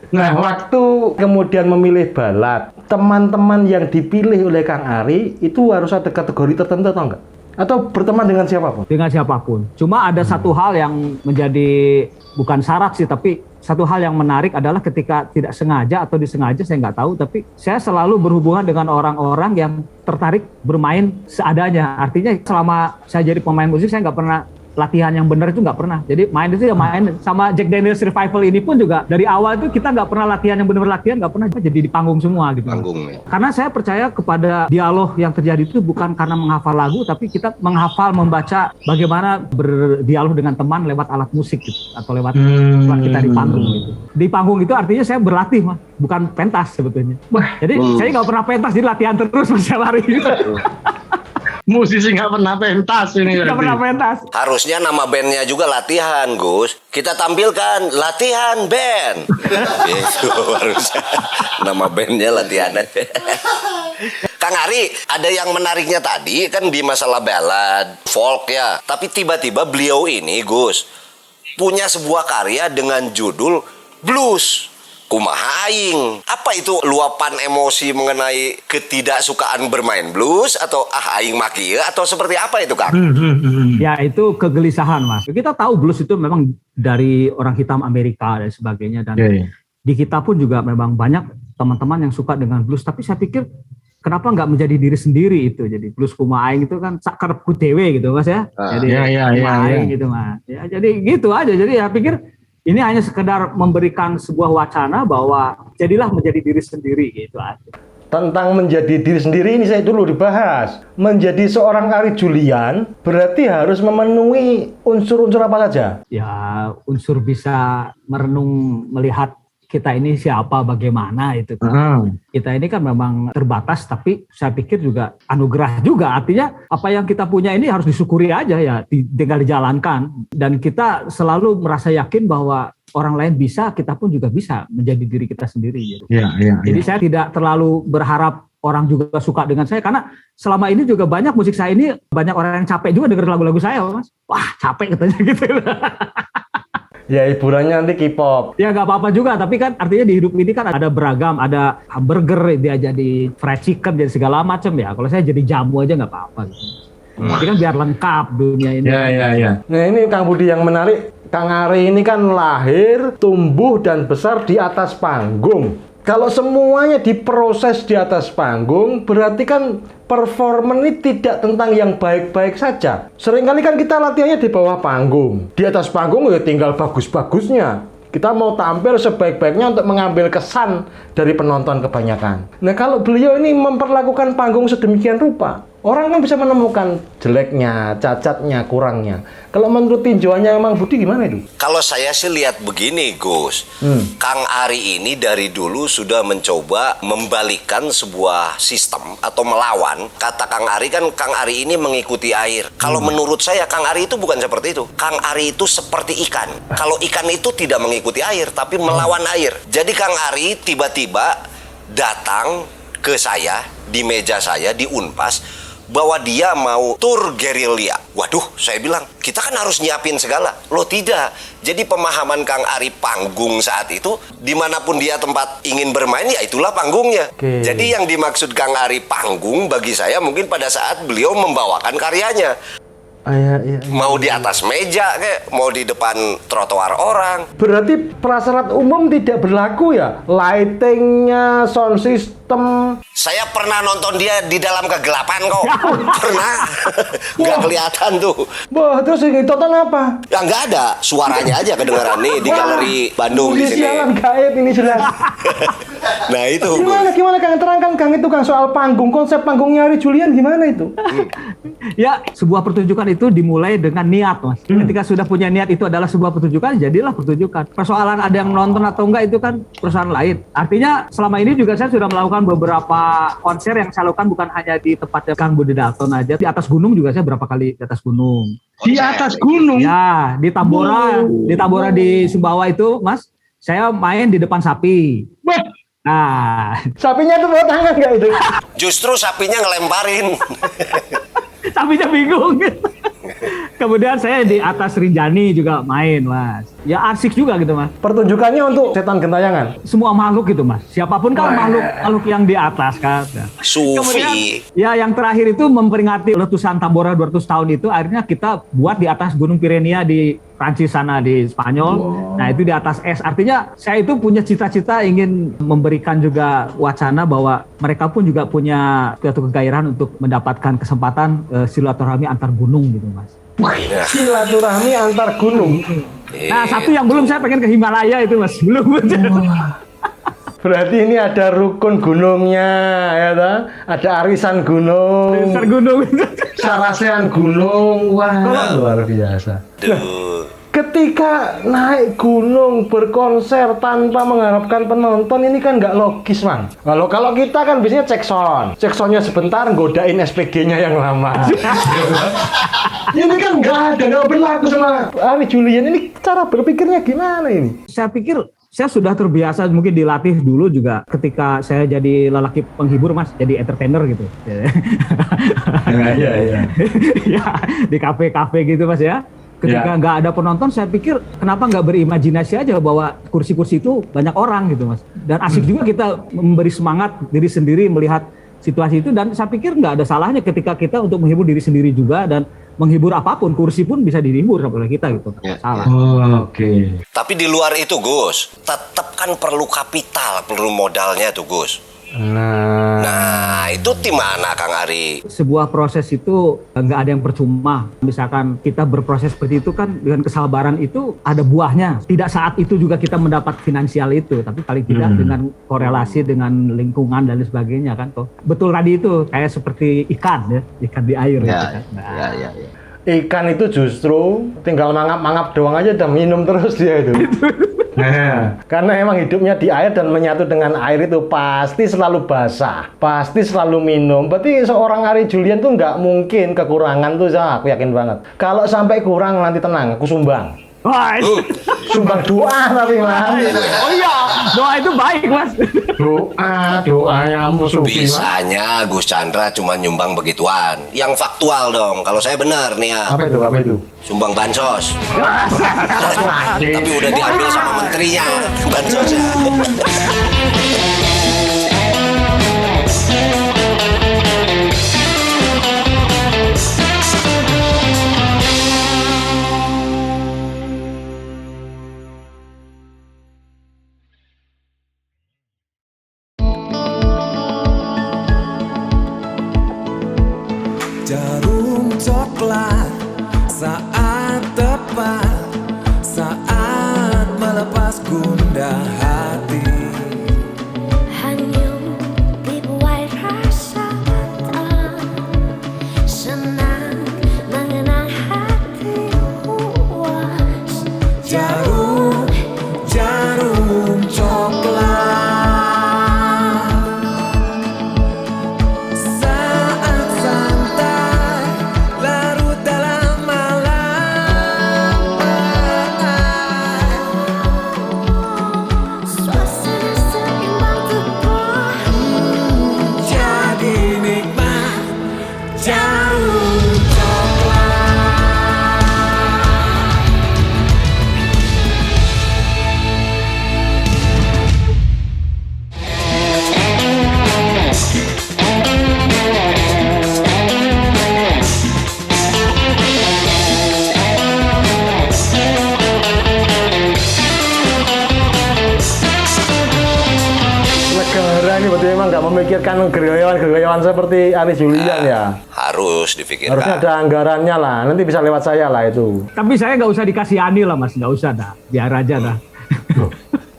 Nah, waktu kemudian memilih balad, teman-teman yang dipilih oleh Kang Ari itu harus ada kategori tertentu atau enggak? Atau berteman dengan siapapun? Dengan siapapun. Cuma ada satu hal yang menjadi bukan syarat sih, tapi satu hal yang menarik adalah ketika tidak sengaja atau disengaja, saya nggak tahu, tapi saya selalu berhubungan dengan orang-orang yang tertarik bermain seadanya. Artinya selama saya jadi pemain musik, saya nggak pernah latihan yang benar, itu nggak pernah. Jadi main itu ya main. Sama Jack Daniel's Revival ini pun juga dari awal itu kita nggak pernah latihan yang benar, latihan nggak pernah, jadi di panggung semua gitu. Panggung ya. Karena saya percaya kepada dialog yang terjadi itu bukan karena menghafal lagu, tapi kita menghafal, membaca bagaimana berdialog dengan teman lewat alat musik gitu, atau lewat kita di panggung gitu. Di panggung itu artinya saya berlatih, Mas, bukan pentas sebetulnya. Jadi saya nggak pernah pentas, jadi latihan terus Mas hari gitu. Musisi nggak pernah pentas ini. Nggak pernah pentas. Harusnya nama bandnya juga latihan, Gus. Kita tampilkan latihan band. Gitu harusnya. Nama bandnya latihan. Kang Ari, ada yang menariknya tadi kan di masalah ballad, folk ya. Tapi tiba-tiba beliau ini, Gus, punya sebuah karya dengan judul Blues. Kumaha aing. Apa itu luapan emosi mengenai ketidaksukaan bermain blues atau aing maki atau seperti apa itu, Kang? Ya itu kegelisahan, Mas. Kita tahu blues itu memang dari orang hitam Amerika dan sebagainya, dan di kita pun juga memang banyak teman-teman yang suka dengan blues, tapi saya pikir kenapa nggak menjadi diri sendiri itu. Jadi blues kumaha aing itu kan sakarepku dewe gitu, Mas ya. Jadi kumaha aing gitu, Mas. Ya jadi gitu aja. Jadi ya pikir ini hanya sekedar memberikan sebuah wacana bahwa jadilah menjadi diri sendiri gitu aja. Tentang menjadi diri sendiri ini saya dulu dibahas. Menjadi seorang Ari Julian berarti harus memenuhi unsur-unsur apa saja? Ya, Unsur bisa merenung, melihat kita ini siapa, bagaimana itu kan. Kita ini kan memang terbatas, tapi saya pikir juga anugerah juga. Artinya apa yang kita punya ini harus disyukuri aja ya, tinggal dijalankan. Dan kita selalu merasa yakin bahwa orang lain bisa, kita pun juga bisa menjadi diri kita sendiri. Gitu. Iya. Jadi saya tidak terlalu berharap orang juga suka dengan saya, karena selama ini juga banyak musik saya ini, banyak orang yang capek juga denger lagu-lagu saya, Mas. Wah, capek katanya gitu. Ya hiburannya nanti K-pop. Ya nggak apa-apa juga, tapi kan artinya di hidup ini kan ada beragam, ada hamburger, dia jadi fried chicken, jadi segala macam ya. Kalau saya jadi jamu aja nggak apa-apa. Gitu. Tapi kan biar lengkap dunia ini. Ya. Nah ini Kang Budi yang menarik, Kang Ari ini kan lahir, tumbuh dan besar di atas panggung. Kalau semuanya diproses di atas panggung, berarti kan performan ini tidak tentang yang baik-baik saja. Seringkali kan kita latihannya di bawah panggung. Di atas panggung ya tinggal bagus-bagusnya. Kita mau tampil sebaik-baiknya untuk mengambil kesan dari penonton kebanyakan. Nah kalau beliau ini memperlakukan panggung sedemikian rupa, orang kan bisa menemukan jeleknya, cacatnya, kurangnya. Kalau menurut tinjauannya Mang Budi gimana itu? Kalau saya sih lihat begini, Gus. Kang Ari ini dari dulu sudah mencoba membalikkan sebuah sistem atau melawan. Kata Kang Ari kan, Kang Ari ini mengikuti air. Kalau menurut saya, Kang Ari itu bukan seperti itu. Kang Ari itu seperti ikan. Kalau ikan itu tidak mengikuti air, tapi melawan air. Jadi Kang Ari tiba-tiba datang ke saya, di meja saya, di Unpas, bahwa dia mau tur gerilya. Waduh, saya bilang, kita kan harus nyiapin segala. Loh tidak. Jadi pemahaman Kang Ari panggung saat itu, dimanapun dia tempat ingin bermain, ya itulah panggungnya. Jadi yang dimaksud Kang Ari panggung, bagi saya mungkin pada saat beliau membawakan karyanya. Mau di atas meja, kayak mau di depan trotoar orang. Berarti prasyarat umum tidak berlaku ya? Lightingnya, sound system. Saya pernah nonton dia di dalam kegelapan kok. Pernah. Nggak kelihatan tuh. Wah, terus yang ditonton apa? Ya nggak ada. Suaranya aja kedengaran nih di galeri Bandung di sini. Sialan gaib ini jelas. Nah itu. Gimana Kang? Terangkan Kang itu Kang soal panggung. Konsep panggungnya Ari Julian gimana itu? Ya, sebuah pertunjukan itu dimulai dengan niat, Mas. Ketika sudah punya niat itu adalah sebuah pertunjukan, jadilah pertunjukan. Persoalan ada yang nonton atau enggak itu kan persoalan lain. Artinya selama ini juga saya sudah melakukan beberapa konser yang saya lakukan bukan hanya di tempatnya Kang Budi Dalton aja. Di atas gunung juga saya berapa kali di atas gunung. Di atas gunung? Ya, di Tambora di Sumbawa itu, Mas. Saya main di depan sapi. Nah, sapinya itu bawa tangan nggak itu? Justru sapinya ngelemparin. Sapinya bingung. Kemudian saya di atas Rinjani juga main, Mas. Ya asik juga gitu, Mas. Pertunjukannya untuk setan gentayangan? Semua makhluk gitu, Mas. Siapapun kan makhluk yang di atas kan. Sufi. Kemudian, ya yang terakhir itu memperingati letusan Tambora 200 tahun itu, akhirnya kita buat di atas Gunung Pirenia di Prancis sana, di Spanyol. Nah itu di atas es. Artinya saya itu punya cita-cita ingin memberikan juga wacana bahwa mereka pun juga punya suatu kegairahan untuk mendapatkan kesempatan silaturahmi antar gunung gitu, Mas. Silaturahmi antar gunung. Nah satu yang belum, saya pengen ke Himalaya itu, Mas. Belum. Berarti ini ada rukun gunungnya, ya toh? Ada arisan gunung. Arisan gunung. Sarasean gunung. Wah, luar biasa. Ketika naik gunung berkonser tanpa mengharapkan penonton, ini kan nggak logis, Mang. Kalau kita kan biasanya cek soundnya sebentar, godain SPG-nya yang lama. Ini kan nggak berlaku sama Ari Julian. Ini cara berpikirnya gimana ini? Saya pikir saya sudah terbiasa, mungkin dilatih dulu juga ketika saya jadi lelaki penghibur, Mas, jadi entertainer gitu. Iya. Ya, di kafe-kafe gitu, Mas ya. Ketika nggak ada penonton, saya pikir kenapa nggak berimajinasi aja bahwa kursi-kursi itu banyak orang gitu, Mas. Dan asik juga kita memberi semangat diri sendiri melihat situasi itu, dan saya pikir nggak ada salahnya ketika kita untuk menghibur diri sendiri juga, dan menghibur apapun, kursi pun bisa dihibur oleh kita gitu, nggak salah. Oke. Tapi di luar itu, Gus, tetap kan perlu kapital, perlu modalnya tuh, Gus. Nah, itu di mana Kang Ari? Sebuah proses itu nggak ada yang percuma. Misalkan kita berproses seperti itu kan dengan kesabaran itu ada buahnya. Tidak saat itu juga kita mendapat finansial itu, tapi paling tidak dengan korelasi dengan lingkungan dan sebagainya kan. Betul tadi itu kayak seperti ikan ya, ikan di air. Ya, gitu kan. ya. Ikan itu justru tinggal mangap-mangap doang aja udah minum terus dia itu. Karena emang hidupnya di air dan menyatu dengan air itu pasti selalu basah, pasti selalu minum. Berarti seorang Ari Julian tuh nggak mungkin kekurangan tuh, aku yakin banget. Kalau sampai kurang nanti tenang, aku sumbang. Wah, Sumbang doa tapi Mas. oh iya, doa itu baik Mas. Doa yang sufi Mas. Bisanya Gus Chandra cuma nyumbang begituan. Yang faktual dong. Kalau saya benar nih ya. Apa itu? Sumbang bansos. Tapi udah diambil sama menterinya bansosnya. Jarum coklat saat tepat, saat melepas gundah hati. Hanyut dibuai rasa tak senang mengenang hati puas. Jarum coklat saat santai larut dalam malam. Suasana seimbang tepat. Jadi nikmat jarum coklat. Negara ini berarti memang nggak memikirkan gerilyawan seperti Aris Julian ya. Harus Harusnya dipikirkan. ada anggarannya lah. Nanti bisa lewat saya lah itu. Tapi saya nggak usah dikasihani lah Mas, nggak usah dah, biar aja dah.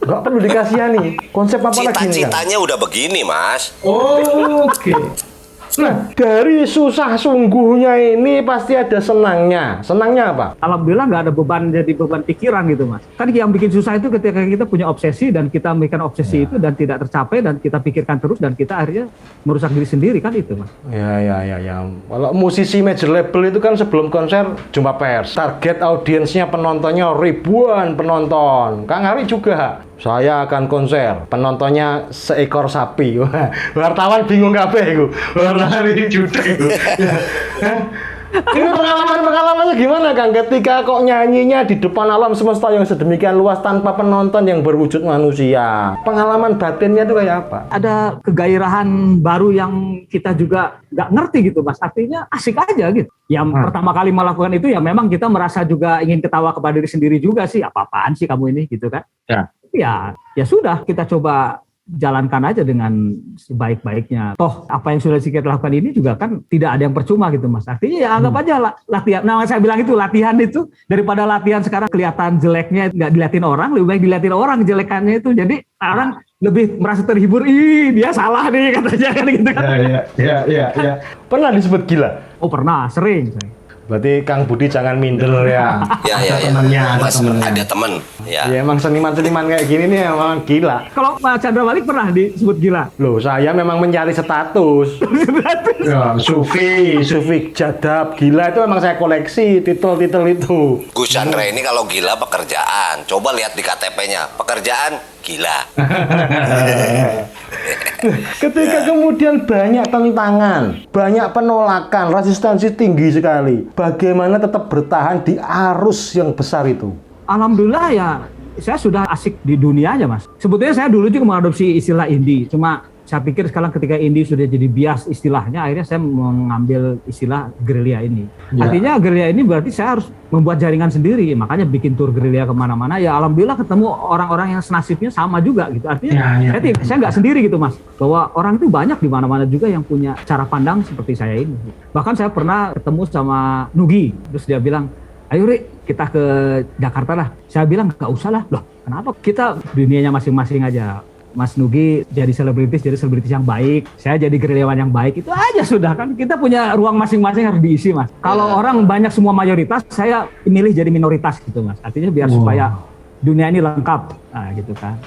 Nggak perlu dikasihani. Konsep apa lagi nih? Kang? Cita-citanya udah begini, Mas. Oke. Nah, dari susah sungguhnya ini pasti ada senangnya. Senangnya apa? Alhamdulillah nggak ada beban jadi beban pikiran gitu Mas. Kan yang bikin susah itu ketika kita punya obsesi dan kita memikirkan obsesi itu dan tidak tercapai dan kita pikirkan terus dan kita akhirnya merusak diri sendiri kan itu Mas. Ya. Kalau musisi major label itu kan sebelum konser jumpa pers. Target audiensnya penontonnya ribuan penonton. Kang Ari juga. Saya akan konser, penontonnya seekor sapi. Wah, wartawan bingung kabeh iku. Wartawan ini jutek iku. Ini pengalamannya gimana Kang? Ketika kok nyanyinya di depan alam semesta yang sedemikian luas tanpa penonton yang berwujud manusia. Pengalaman batinnya itu kayak apa? Ada kegairahan baru yang kita juga nggak ngerti gitu Mas. Artinya asik aja gitu. Yang pertama kali melakukan itu ya memang kita merasa juga ingin ketawa kepada diri sendiri juga sih. Apa-apaan sih kamu ini gitu kan? Ya sudah kita coba jalankan aja dengan sebaik-baiknya. Toh apa yang sudah kita lakukan ini juga kan tidak ada yang percuma gitu Mas. Artinya ya anggap aja latihan. Nah saya bilang itu latihan itu daripada latihan sekarang kelihatan jeleknya nggak diliatin orang, lebih baik diliatin orang jelekannya itu. Jadi orang lebih merasa terhibur. Ih dia salah nih katanya kan gitu kan. Ya. Pernah disebut gila? Oh pernah, sering. Berarti Kang Budi jangan minder ya. Ya. Temennya, Mas, temennya. ada temen. Ya. Ya emang seniman-seniman kayak gini nih emang gila. Kalau Pak Chandra Malik pernah disebut gila? Loh, saya memang mencari status. Ya, Sufi jadab, gila itu memang saya koleksi titel-titel itu. Gus Chandra ini kalau gila pekerjaan. Coba lihat di KTP-nya. Pekerjaan gila. Ketika kemudian banyak tantangan, banyak penolakan, resistensi tinggi sekali. Bagaimana tetap bertahan di arus yang besar itu? Alhamdulillah ya, saya sudah asik di dunianya Mas. Sebetulnya saya dulu juga mengadopsi istilah indie, cuma saya pikir sekarang ketika indie sudah jadi bias istilahnya, akhirnya saya mengambil istilah gerilya ini. Ya. Artinya gerilya ini berarti saya harus membuat jaringan sendiri, makanya bikin tur gerilya kemana-mana. Ya alhamdulillah ketemu orang-orang yang senasibnya sama juga gitu. Artinya saya nggak sendiri gitu Mas, bahwa orang itu banyak di mana-mana juga yang punya cara pandang seperti saya ini. Bahkan saya pernah ketemu sama Nugi, terus dia bilang, ayo Rik, kita ke Jakarta lah. Saya bilang nggak usah lah. Loh kenapa? Kita dunianya masing-masing aja. Mas Nugi jadi selebritis yang baik, saya jadi gerilyawan yang baik, itu aja sudah kan. Kita punya ruang masing-masing harus diisi Mas. Kalau orang banyak semua mayoritas, saya milih jadi minoritas gitu Mas. Artinya biar supaya dunia ini lengkap, nah gitu kan.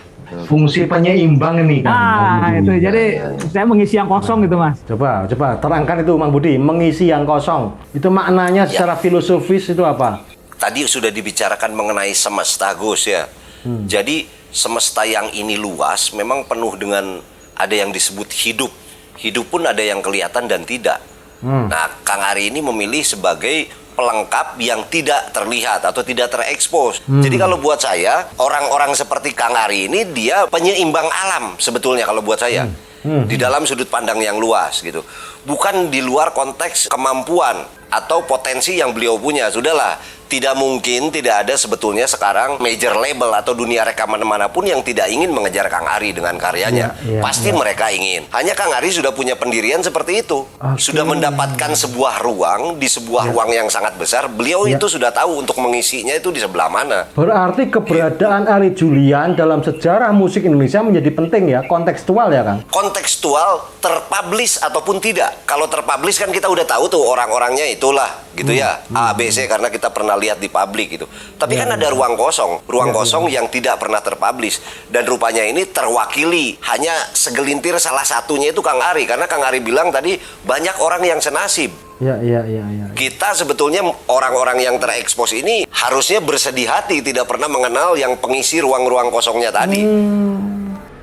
Fungsi penyeimbang ini kan. Nah itu jadi saya mengisi yang kosong gitu Mas. Coba terangkan itu Mang Budi, mengisi yang kosong. Itu maknanya secara filosofis itu apa? tadi sudah dibicarakan mengenai semesta, Gus ya. Jadi semesta yang ini luas memang penuh dengan ada yang disebut hidup. Hidup pun ada yang kelihatan dan tidak. Nah, Kang Ari ini memilih sebagai pelengkap yang tidak terlihat atau tidak terekspos. Jadi kalau buat saya, orang-orang seperti Kang Ari ini dia penyeimbang alam sebetulnya kalau buat saya. Di dalam sudut pandang yang luas gitu. Bukan di luar konteks kemampuan atau potensi yang beliau punya. Sudahlah, tidak mungkin tidak ada sebetulnya sekarang major label atau dunia rekaman manapun yang tidak ingin mengejar Kang Ari dengan karyanya. Pasti mereka ingin. Hanya Kang Ari sudah punya pendirian seperti itu. Sudah mendapatkan sebuah ruang, di sebuah ruang yang sangat besar. Beliau itu sudah tahu untuk mengisinya itu di sebelah mana. Berarti keberadaan Ari Julian dalam sejarah musik Indonesia menjadi penting ya, kontekstual ya Kang? Kontekstual, terpublish ataupun tidak. Kalau terpublish kan kita udah tahu tuh orang-orangnya itulah gitu ya, A, B, C, karena kita pernah lihat di publik gitu. Tapi kan ada ruang kosong yang tidak pernah terpublish, dan rupanya ini terwakili hanya segelintir salah satunya itu Kang Ari, karena Kang Ari bilang tadi banyak orang yang senasib. Iya. Kita sebetulnya orang-orang yang terekspos ini harusnya bersedih hati tidak pernah mengenal yang pengisi ruang-ruang kosongnya tadi.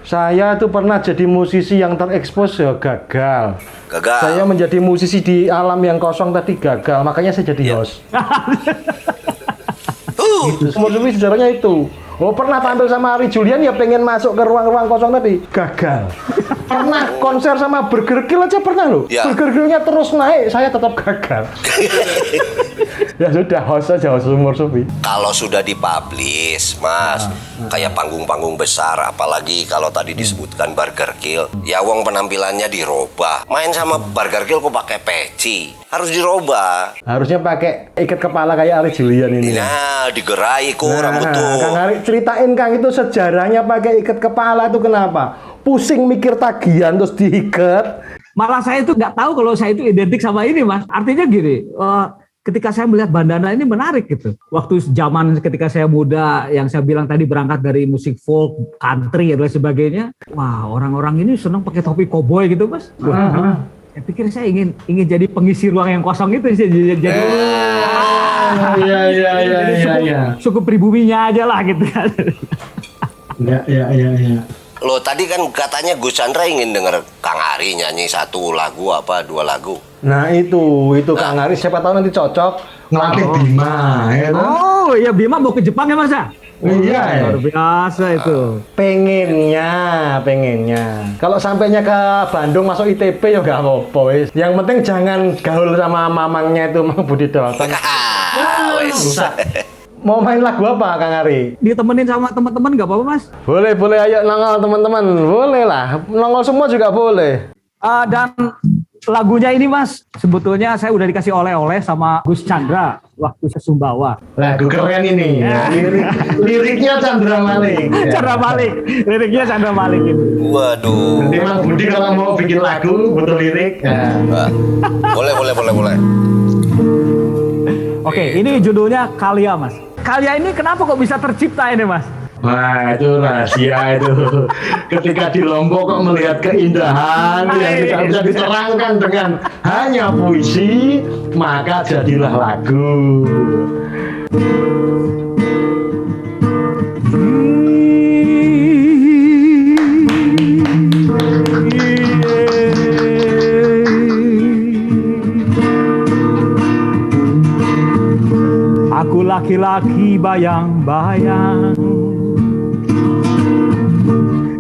Saya tuh pernah jadi musisi yang terekspos ya gagal. Saya menjadi musisi di alam yang kosong tadi gagal, makanya saya jadi host. Semua sejarahnya itu. Oh, pernah tampil sama Ari Julian ya pengen masuk ke ruang-ruang kosong tadi, gagal. Pernah konser sama Burger Kill aja pernah loh. Burger Kill-nya terus naik, saya tetap gagal. Ya sudah, host aja, host umur Sufi. Kalau sudah dipublish, Mas, kayak panggung-panggung besar, apalagi kalau tadi disebutkan Burger Kill, ya wong penampilannya dirubah. Main sama Burger Kill kok pakai peci, harus dirubah. Harusnya pakai ikat kepala kayak Ari Julian ini. Nah, digerai kok rambut tuh. Kang Ari, ceritain Kang itu sejarahnya pakai ikat kepala itu kenapa? Pusing mikir tagihan terus diikat. Malah saya itu nggak tahu kalau saya itu identik sama ini, Mas. Artinya gini, ketika saya melihat bandana ini menarik gitu. Waktu zaman ketika saya muda, yang saya bilang tadi berangkat dari musik folk, country dan sebagainya. Wah, orang-orang ini senang pakai topi koboi gitu, Mas. Saya pikir saya ingin jadi pengisi ruang yang kosong itu, jadi suku pribuminya aja lah gitu kan. Iya. Loh, tadi kan katanya Gus Chandra ingin denger Kang Ari nyanyi satu lagu apa 2 lagu. Nah itu Kang Ari siapa tahu nanti cocok ngelatih Bima ya kan? Oh iya, Bima mau ke Jepang ya Mas ya? Iya, luar biasa itu. Pengennya. Kalau sampainya ke Bandung masuk ITB ya nggak apa-apa. Yang penting jangan gaul sama mamangnya itu, Mang Budi Dalton. Mau main lagu apa Kang Ari? Ditemenin sama teman-teman nggak apa-apa Mas? Boleh, ayo nongol teman-teman. Boleh lah, nongol semua juga boleh. Dan lagunya ini Mas, sebetulnya saya udah dikasih oleh-oleh sama Gus Chandra waktu ke Sumbawa. Lagu keren ini. Liriknya Chandra Malik. Liriknya Chandra Malik ini. Waduh. Nanti Mang Budi kalau mau bikin lagu butuh lirik. Boleh. Oke, ini judulnya Kalia Mas. Kalia ini kenapa kok bisa tercipta ini Mas? Wah, itu rahasia itu. Ketika di Lombok kok melihat keindahan yang tidak bisa diterangkan dengan hanya puisi, maka jadilah lagu. Aku laki-laki bayang-bayang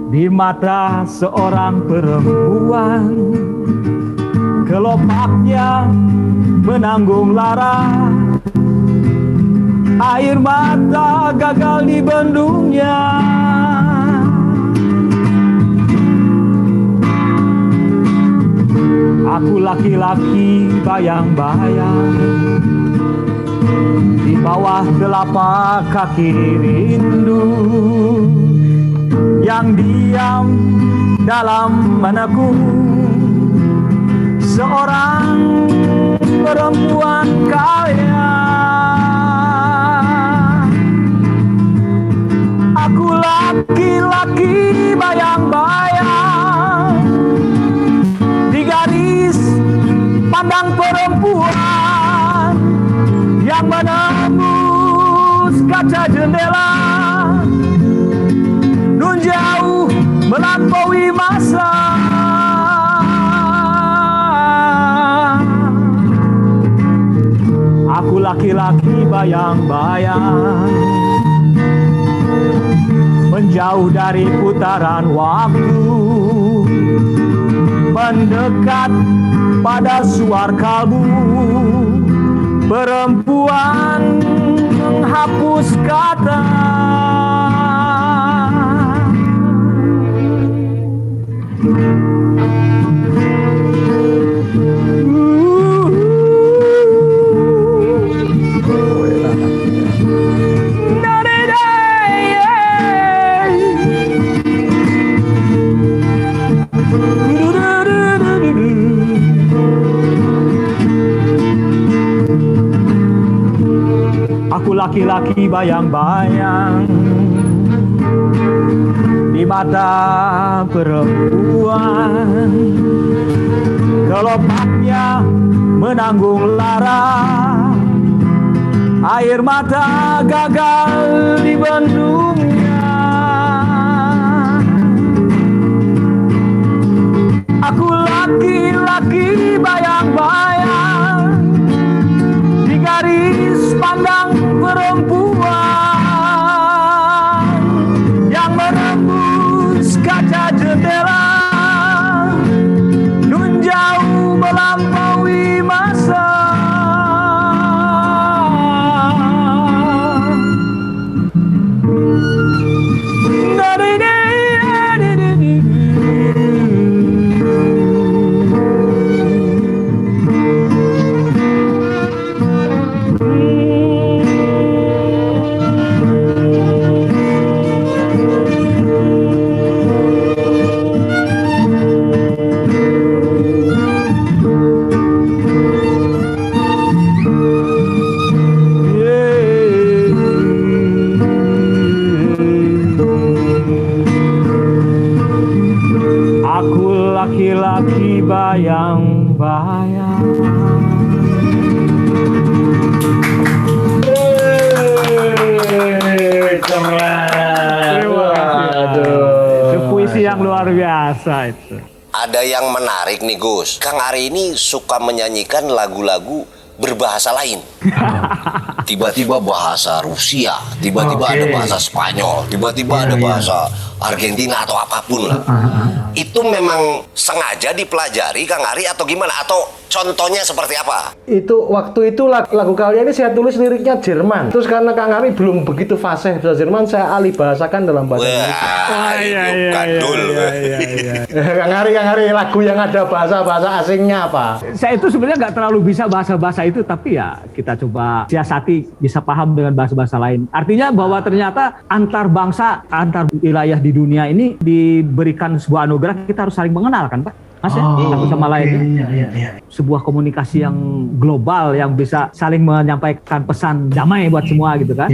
di mata seorang perempuan, kelopaknya menanggung lara, air mata gagal dibendungnya. Aku laki-laki bayang-bayang di bawah telapak kaki rindu yang diam dalam menekuk seorang perempuan kaya. Aku laki-laki bayang-bayang di garis pandang perempuan yang menembus kaca jendela, nun jauh melampaui masa. Aku laki-laki bayang-bayang, menjauh dari putaran waktu, mendekat pada suar kalbu. Perempuan menghapus kata. Aku laki-laki bayang-bayang di mata perempuan, kelopaknya menanggung lara, air mata gagal dibendungnya. Aku laki-laki bayang-bayang di garis pandang perempuan yang menembus kaca jendela, nun jauh melampaui masa. Aku laki-laki bayang-bayang. Itu puisi yang luar biasa itu. Ada yang menarik nih Gus. Kang Ari ini suka menyanyikan lagu-lagu berbahasa lain. Tiba-tiba bahasa Rusia, tiba-tiba ada bahasa Spanyol, tiba-tiba ada bahasa Argentina atau apapun lah. Itu memang sengaja dipelajari Kang Ari atau gimana? Atau contohnya seperti apa? Itu waktu itu lagu kalian ini saya tulis liriknya Jerman. Terus karena Kang Ari belum begitu fasih bahasa Jerman, saya alih bahasakan dalam bahasa Indonesia. Kandul. Kang Ari lagu yang ada bahasa asingnya apa? Saya itu sebenarnya nggak terlalu bisa bahasa-bahasa itu, tapi ya kita coba siasati bisa paham dengan bahasa-bahasa lain. Artinya bahwa ternyata antar bangsa, antar wilayah di dunia ini diberikan sebuah anugerah, kita harus saling mengenal kan Pak? Mas ya, satu sama lain. Iya. Sebuah komunikasi yang global yang bisa saling menyampaikan pesan damai buat semua gitu kan.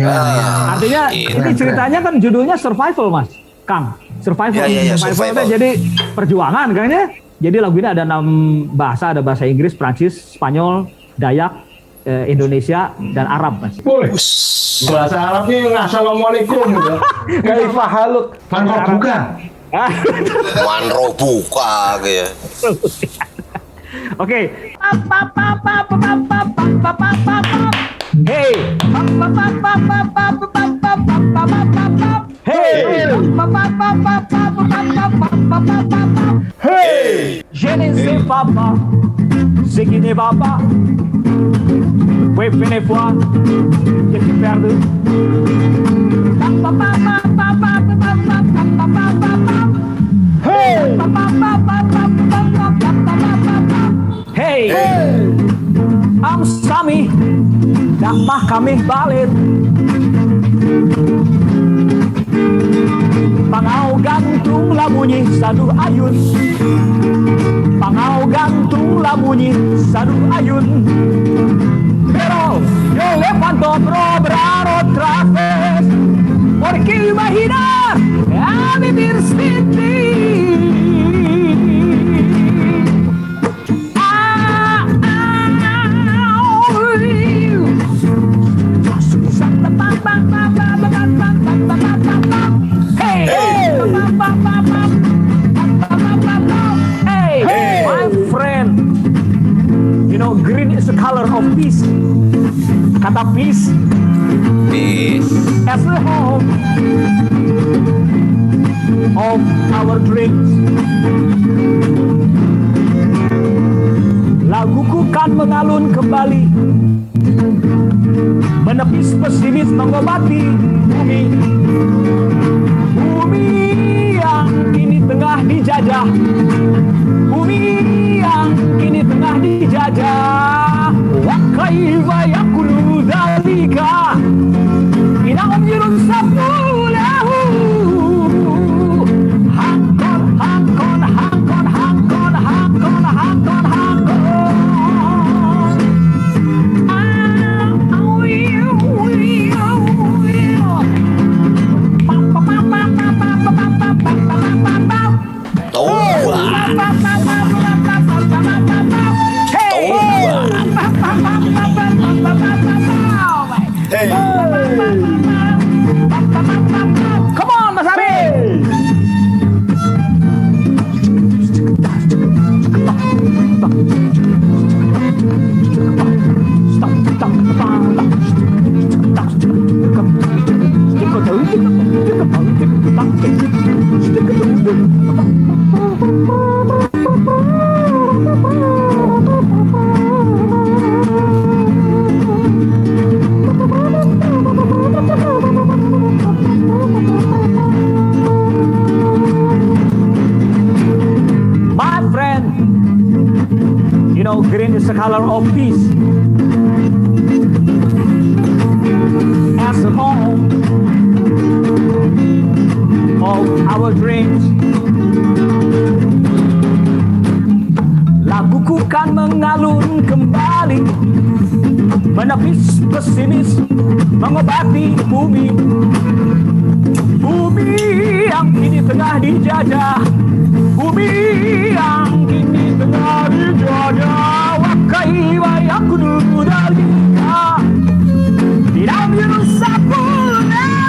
Artinya ini ceritanya kan judulnya survival Mas, Kang. Survival. Survival. Jadi perjuangan kan ya. Jadi lagu ini ada 6 bahasa, ada bahasa Inggris, Prancis, Spanyol, Dayak, Indonesia, dan Arab Mas. Bahasa Arabnya assalamualaikum gitu. Kaifah haluk. Bukan. Manro buka gitu. Oke. Hey. Hey. Je ne sais pas ce qui ne va pas. Oui, venez voir. Je suis perdu. Hey, I'm Sami, dapat kami balik. Pangau gantung lah bunyi sadu ayun. Pangau gantung lah bunyi sadu ayun. Pero yo levanto probar otra vez, porque imaginar a vivir sin ti. Bang color of peace. Kata peace Peace. as the home of our dreams. Laguku kan mengalun kembali, menepis pesimis, mengobati bumi. Bumi yang kini tengah dijajah, bumi yang kini tengah dijajah. Wa kaifa yakunu dzalika ila umyirun sabulahu. Hakon, hakon, hakon, hakon, hakon, hakon, hakon. Come on, Mas Ari. My friend, you know, green is the color of peace. As a home of our dreams. Laguku kan mengalun kembali, menepis pesimis, mengobati bumi. Bumi yang kini tengah dijajah, bumi yang kini tengah dijajah. Wa kaifa yakunu dzalika ila umyirun sabulahu.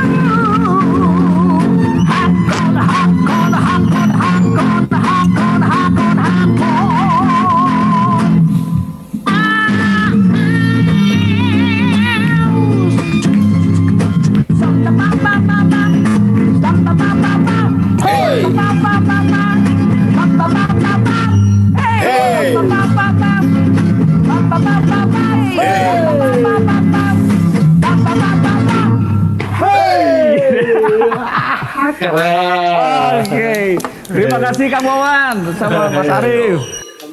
Hakon, hakon, hakon, hakon, hakon, hakon, hakon. Oke, terima kasih Kang Wawan sama Mas Arif.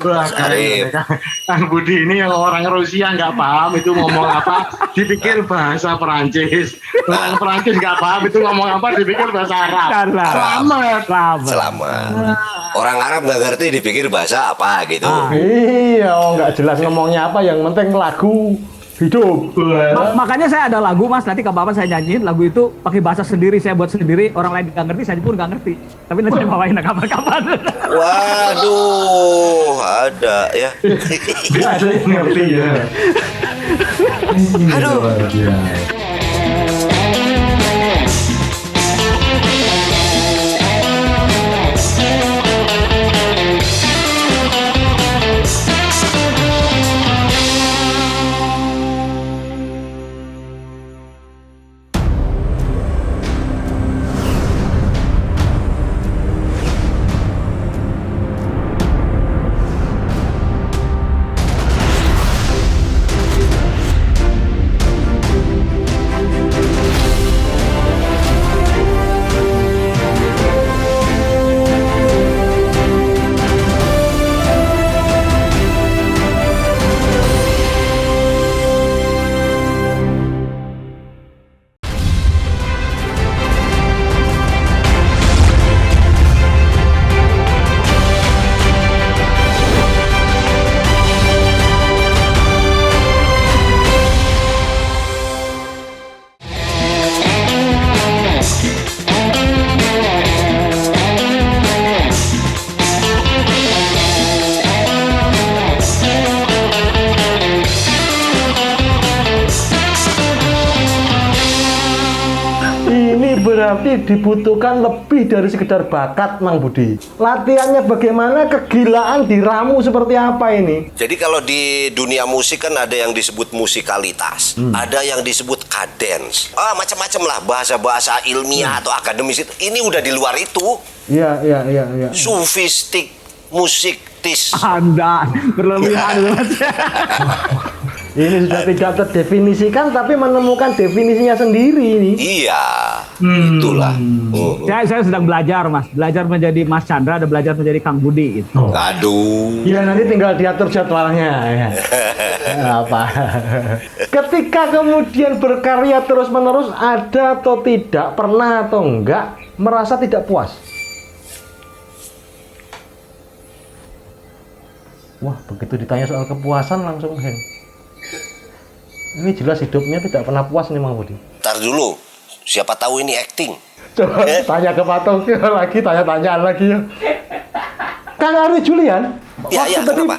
Mas Arif. Kang Budi ini yang orang Rusia nggak paham itu ngomong apa, dipikir bahasa Perancis. Orang Perancis nggak paham itu ngomong apa, dipikir bahasa Arab. Selamat. Selamat. Orang Arab nggak ngerti dipikir bahasa apa gitu. Iya, nggak jelas ngomongnya apa, yang penting lagu hidup. Makanya saya ada lagu Mas, nanti kapan saya nyanyiin lagu itu pakai bahasa sendiri, saya buat sendiri, orang lain nggak ngerti, saya pun nggak ngerti. Tapi nanti saya bawain kapan-kapan. Waduh, ada ya. Ada yang ngerti ya. Aduh. berarti dibutuhkan lebih dari sekedar bakat, Mang Budi. Latihannya bagaimana, kegilaan diramu seperti apa ini? Jadi kalau di dunia musik kan ada yang disebut musikalitas, ada yang disebut kadens, macam-macam lah bahasa-bahasa ilmiah atau akademis itu. Ini udah di luar itu. Iya. Sufistik, musiktis. Anda berlebihan Mas. Ini sudah tidak terdefinisikan tapi menemukan definisinya sendiri ini. Iya, itulah. Saya sedang belajar Mas, belajar menjadi Mas Chandra dan belajar menjadi Kang Budi gitu. Aduh. Ya nanti tinggal diatur jadwalnya ya. Apa? Ketika kemudian berkarya terus-menerus, ada atau tidak, pernah atau enggak merasa tidak puas? Wah, begitu ditanya soal kepuasan langsung hang. Ini jelas hidupnya tidak pernah puas nih Mang Budi. Ntar dulu, siapa tahu ini acting. Coba tanya ke Pak Tokyo lagi, tanya-tanyaan lagi ya. Kang Ari Julian, Ya, tadi kenapa?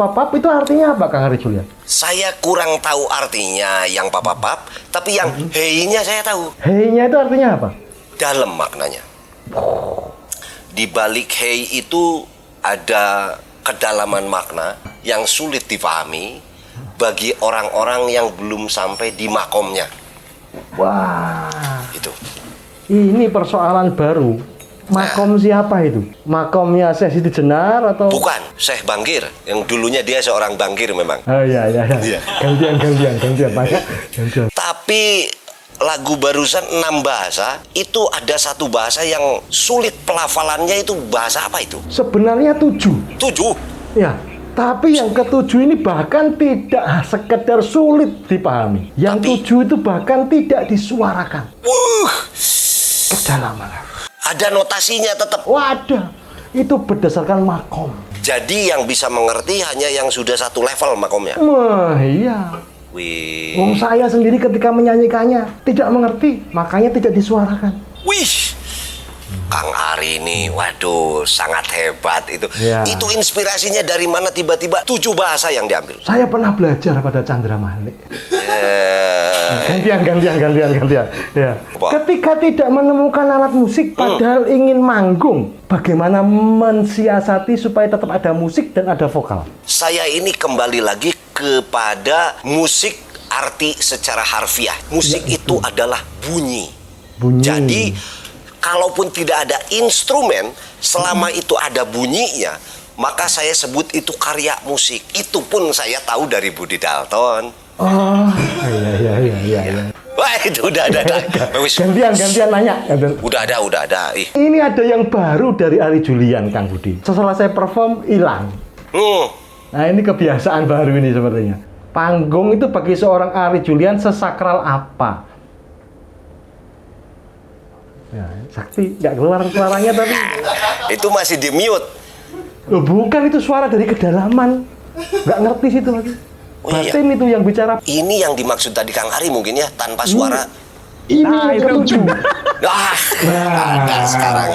pap itu artinya apa Kang Ari Julian? Saya kurang tahu artinya yang papapap, tapi yang hey-nya saya tahu. Hey-nya itu artinya apa? Dalam maknanya. Di balik hey itu ada kedalaman makna yang sulit dipahami bagi orang-orang yang belum sampai di makomnya. Wah, Itu. ini persoalan baru. Makom siapa itu? Makomnya Syekh Siti Jenar atau? Bukan, Syekh Bangkir. Yang dulunya dia seorang bangkir memang. Oh iya. Iya. Gantian banyak. Gantian. Tapi lagu barusan 6 bahasa, itu ada satu bahasa yang sulit pelafalannya, itu bahasa apa itu? Sebenarnya 7. 7. Ya, tapi yang ketujuh ini bahkan tidak sekedar sulit dipahami. Yang 7 itu bahkan tidak disuarakan. Kedalaman. Ada notasinya tetap. Wadah, itu berdasarkan makom. Jadi yang bisa mengerti hanya yang sudah satu level makomnya. Wah, iya. Wih. Wong saya sendiri ketika menyanyikannya tidak mengerti, makanya tidak disuarakan. Wih. Kang Ari ini, waduh, sangat hebat itu. Ya. Itu inspirasinya dari mana tiba-tiba 7 bahasa yang diambil? Saya pernah belajar pada Chandra Malik. Gantian. Ya. Apa? Ketika tidak menemukan alat musik, padahal ingin manggung, bagaimana mensiasati supaya tetap ada musik dan ada vokal? Saya ini kembali lagi kepada musik arti secara harfiah. Musik itu adalah bunyi. Jadi kalaupun tidak ada instrumen, selama itu ada bunyinya, maka saya sebut itu karya musik. Itu pun saya tahu dari Budi Dalton. Oh, iya. Wah, itu udah ada. Bagus. Gantian nanya. Udah ada. Ih. Ini ada yang baru dari Ari Julian, Kang Budi. Setelah saya perform, hilang. Nah, ini kebiasaan baru ini sepertinya. Panggung itu bagi seorang Ari Julian sesakral apa? Ya, sakti, nggak keluar suaranya tapi. Itu masih di mute. Loh, bukan, itu suara dari kedalaman. Nggak ngerti situ lagi. Oh, iya. Batin itu yang bicara. Ini yang dimaksud tadi Kang Ari mungkin ya, tanpa suara. Ini yang ketujuh. Ada sekarang.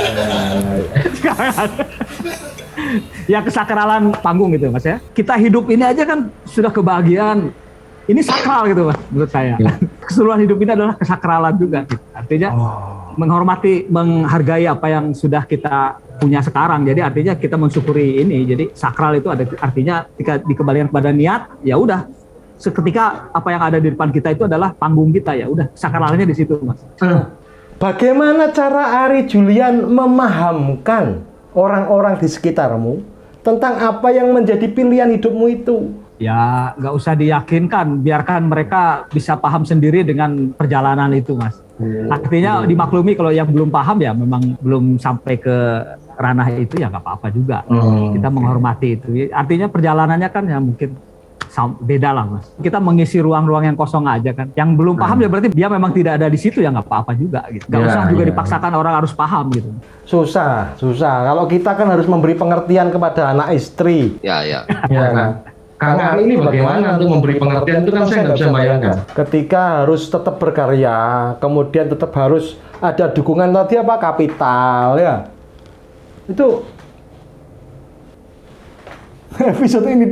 Ya kesakralan panggung gitu Mas ya. Kita hidup ini aja kan sudah kebahagiaan. Ini sakral gitu Mas menurut saya. Keseluruhan hidup ini adalah kesakralan juga gitu. Artinya menghormati, menghargai apa yang sudah kita punya sekarang. Jadi artinya kita mensyukuri ini. Jadi sakral itu ada artinya ketika dikembalikan kepada niat, ya udah. Seketika apa yang ada di depan kita itu adalah panggung kita, ya udah sakralnya di situ Mas. Bagaimana cara Ari Julian memahamkan orang-orang di sekitarmu tentang apa yang menjadi pilihan hidupmu itu? Ya nggak usah diyakinkan, biarkan mereka bisa paham sendiri dengan perjalanan itu Mas. Artinya dimaklumi kalau yang belum paham ya memang belum sampai ke ranah itu ya nggak apa-apa juga. Kita menghormati itu. Artinya perjalanannya kan ya mungkin beda lah Mas. Kita mengisi ruang-ruang yang kosong aja kan. Yang belum paham ya berarti dia memang tidak ada di situ ya nggak apa-apa juga gitu. Nggak usah juga dipaksakan orang harus paham gitu. Susah. Kalau kita kan harus memberi pengertian kepada anak istri. Ya. Kang Ari ini bagaimana untuk memberi pengertian itu kan saya nggak bisa bayangkan. Ketika harus tetap berkarya, kemudian tetap harus ada dukungan tadi apa kapital ya. Itu episode ini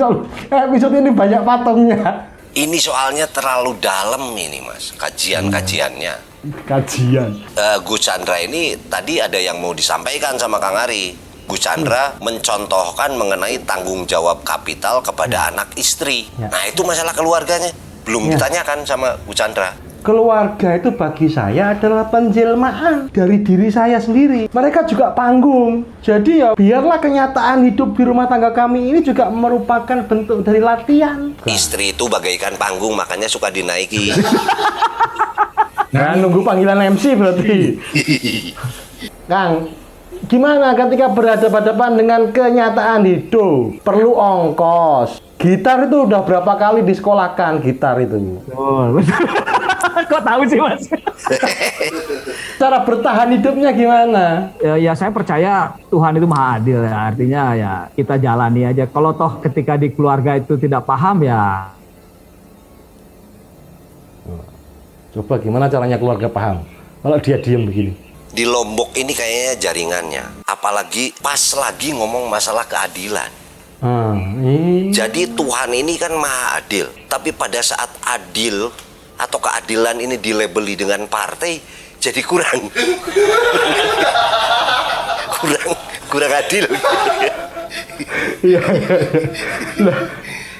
banyak patungnya. Ini soalnya terlalu dalam ini Mas, kajian-kajiannya. Kajian. Gus Chandra ini tadi ada yang mau disampaikan sama Kang Ari. Gus Chandra mencontohkan mengenai tanggung jawab kapital kepada anak istri. Nah itu masalah keluarganya belum ditanyakan sama Gus Chandra. Keluarga itu bagi saya adalah penjelmaan dari diri saya sendiri. Mereka juga panggung. Jadi ya biarlah kenyataan hidup di rumah tangga kami ini juga merupakan bentuk dari latihan. Istri itu bagaikan panggung, makanya suka dinaiki. Nah, nunggu panggilan MC berarti. Kang, gimana ketika berhadapan-hadapan dengan kenyataan hidup? Perlu ongkos. Gitar itu udah berapa kali disekolahkan gitar itu? Oh, betul. Kok tahu sih Mas? Cara bertahan hidupnya gimana? Ya saya percaya Tuhan itu maha adil ya. Artinya ya kita jalani aja. Kalau toh ketika di keluarga itu tidak paham ya. Coba gimana caranya keluarga paham? Kalau dia diem begini. Di Lombok ini kayaknya jaringannya. Apalagi pas lagi ngomong masalah keadilan. Jadi Tuhan ini kan maha adil. Tapi pada saat adil atau keadilan ini dilabeli dengan partai, jadi kurang kurang adil. Iya. Nah,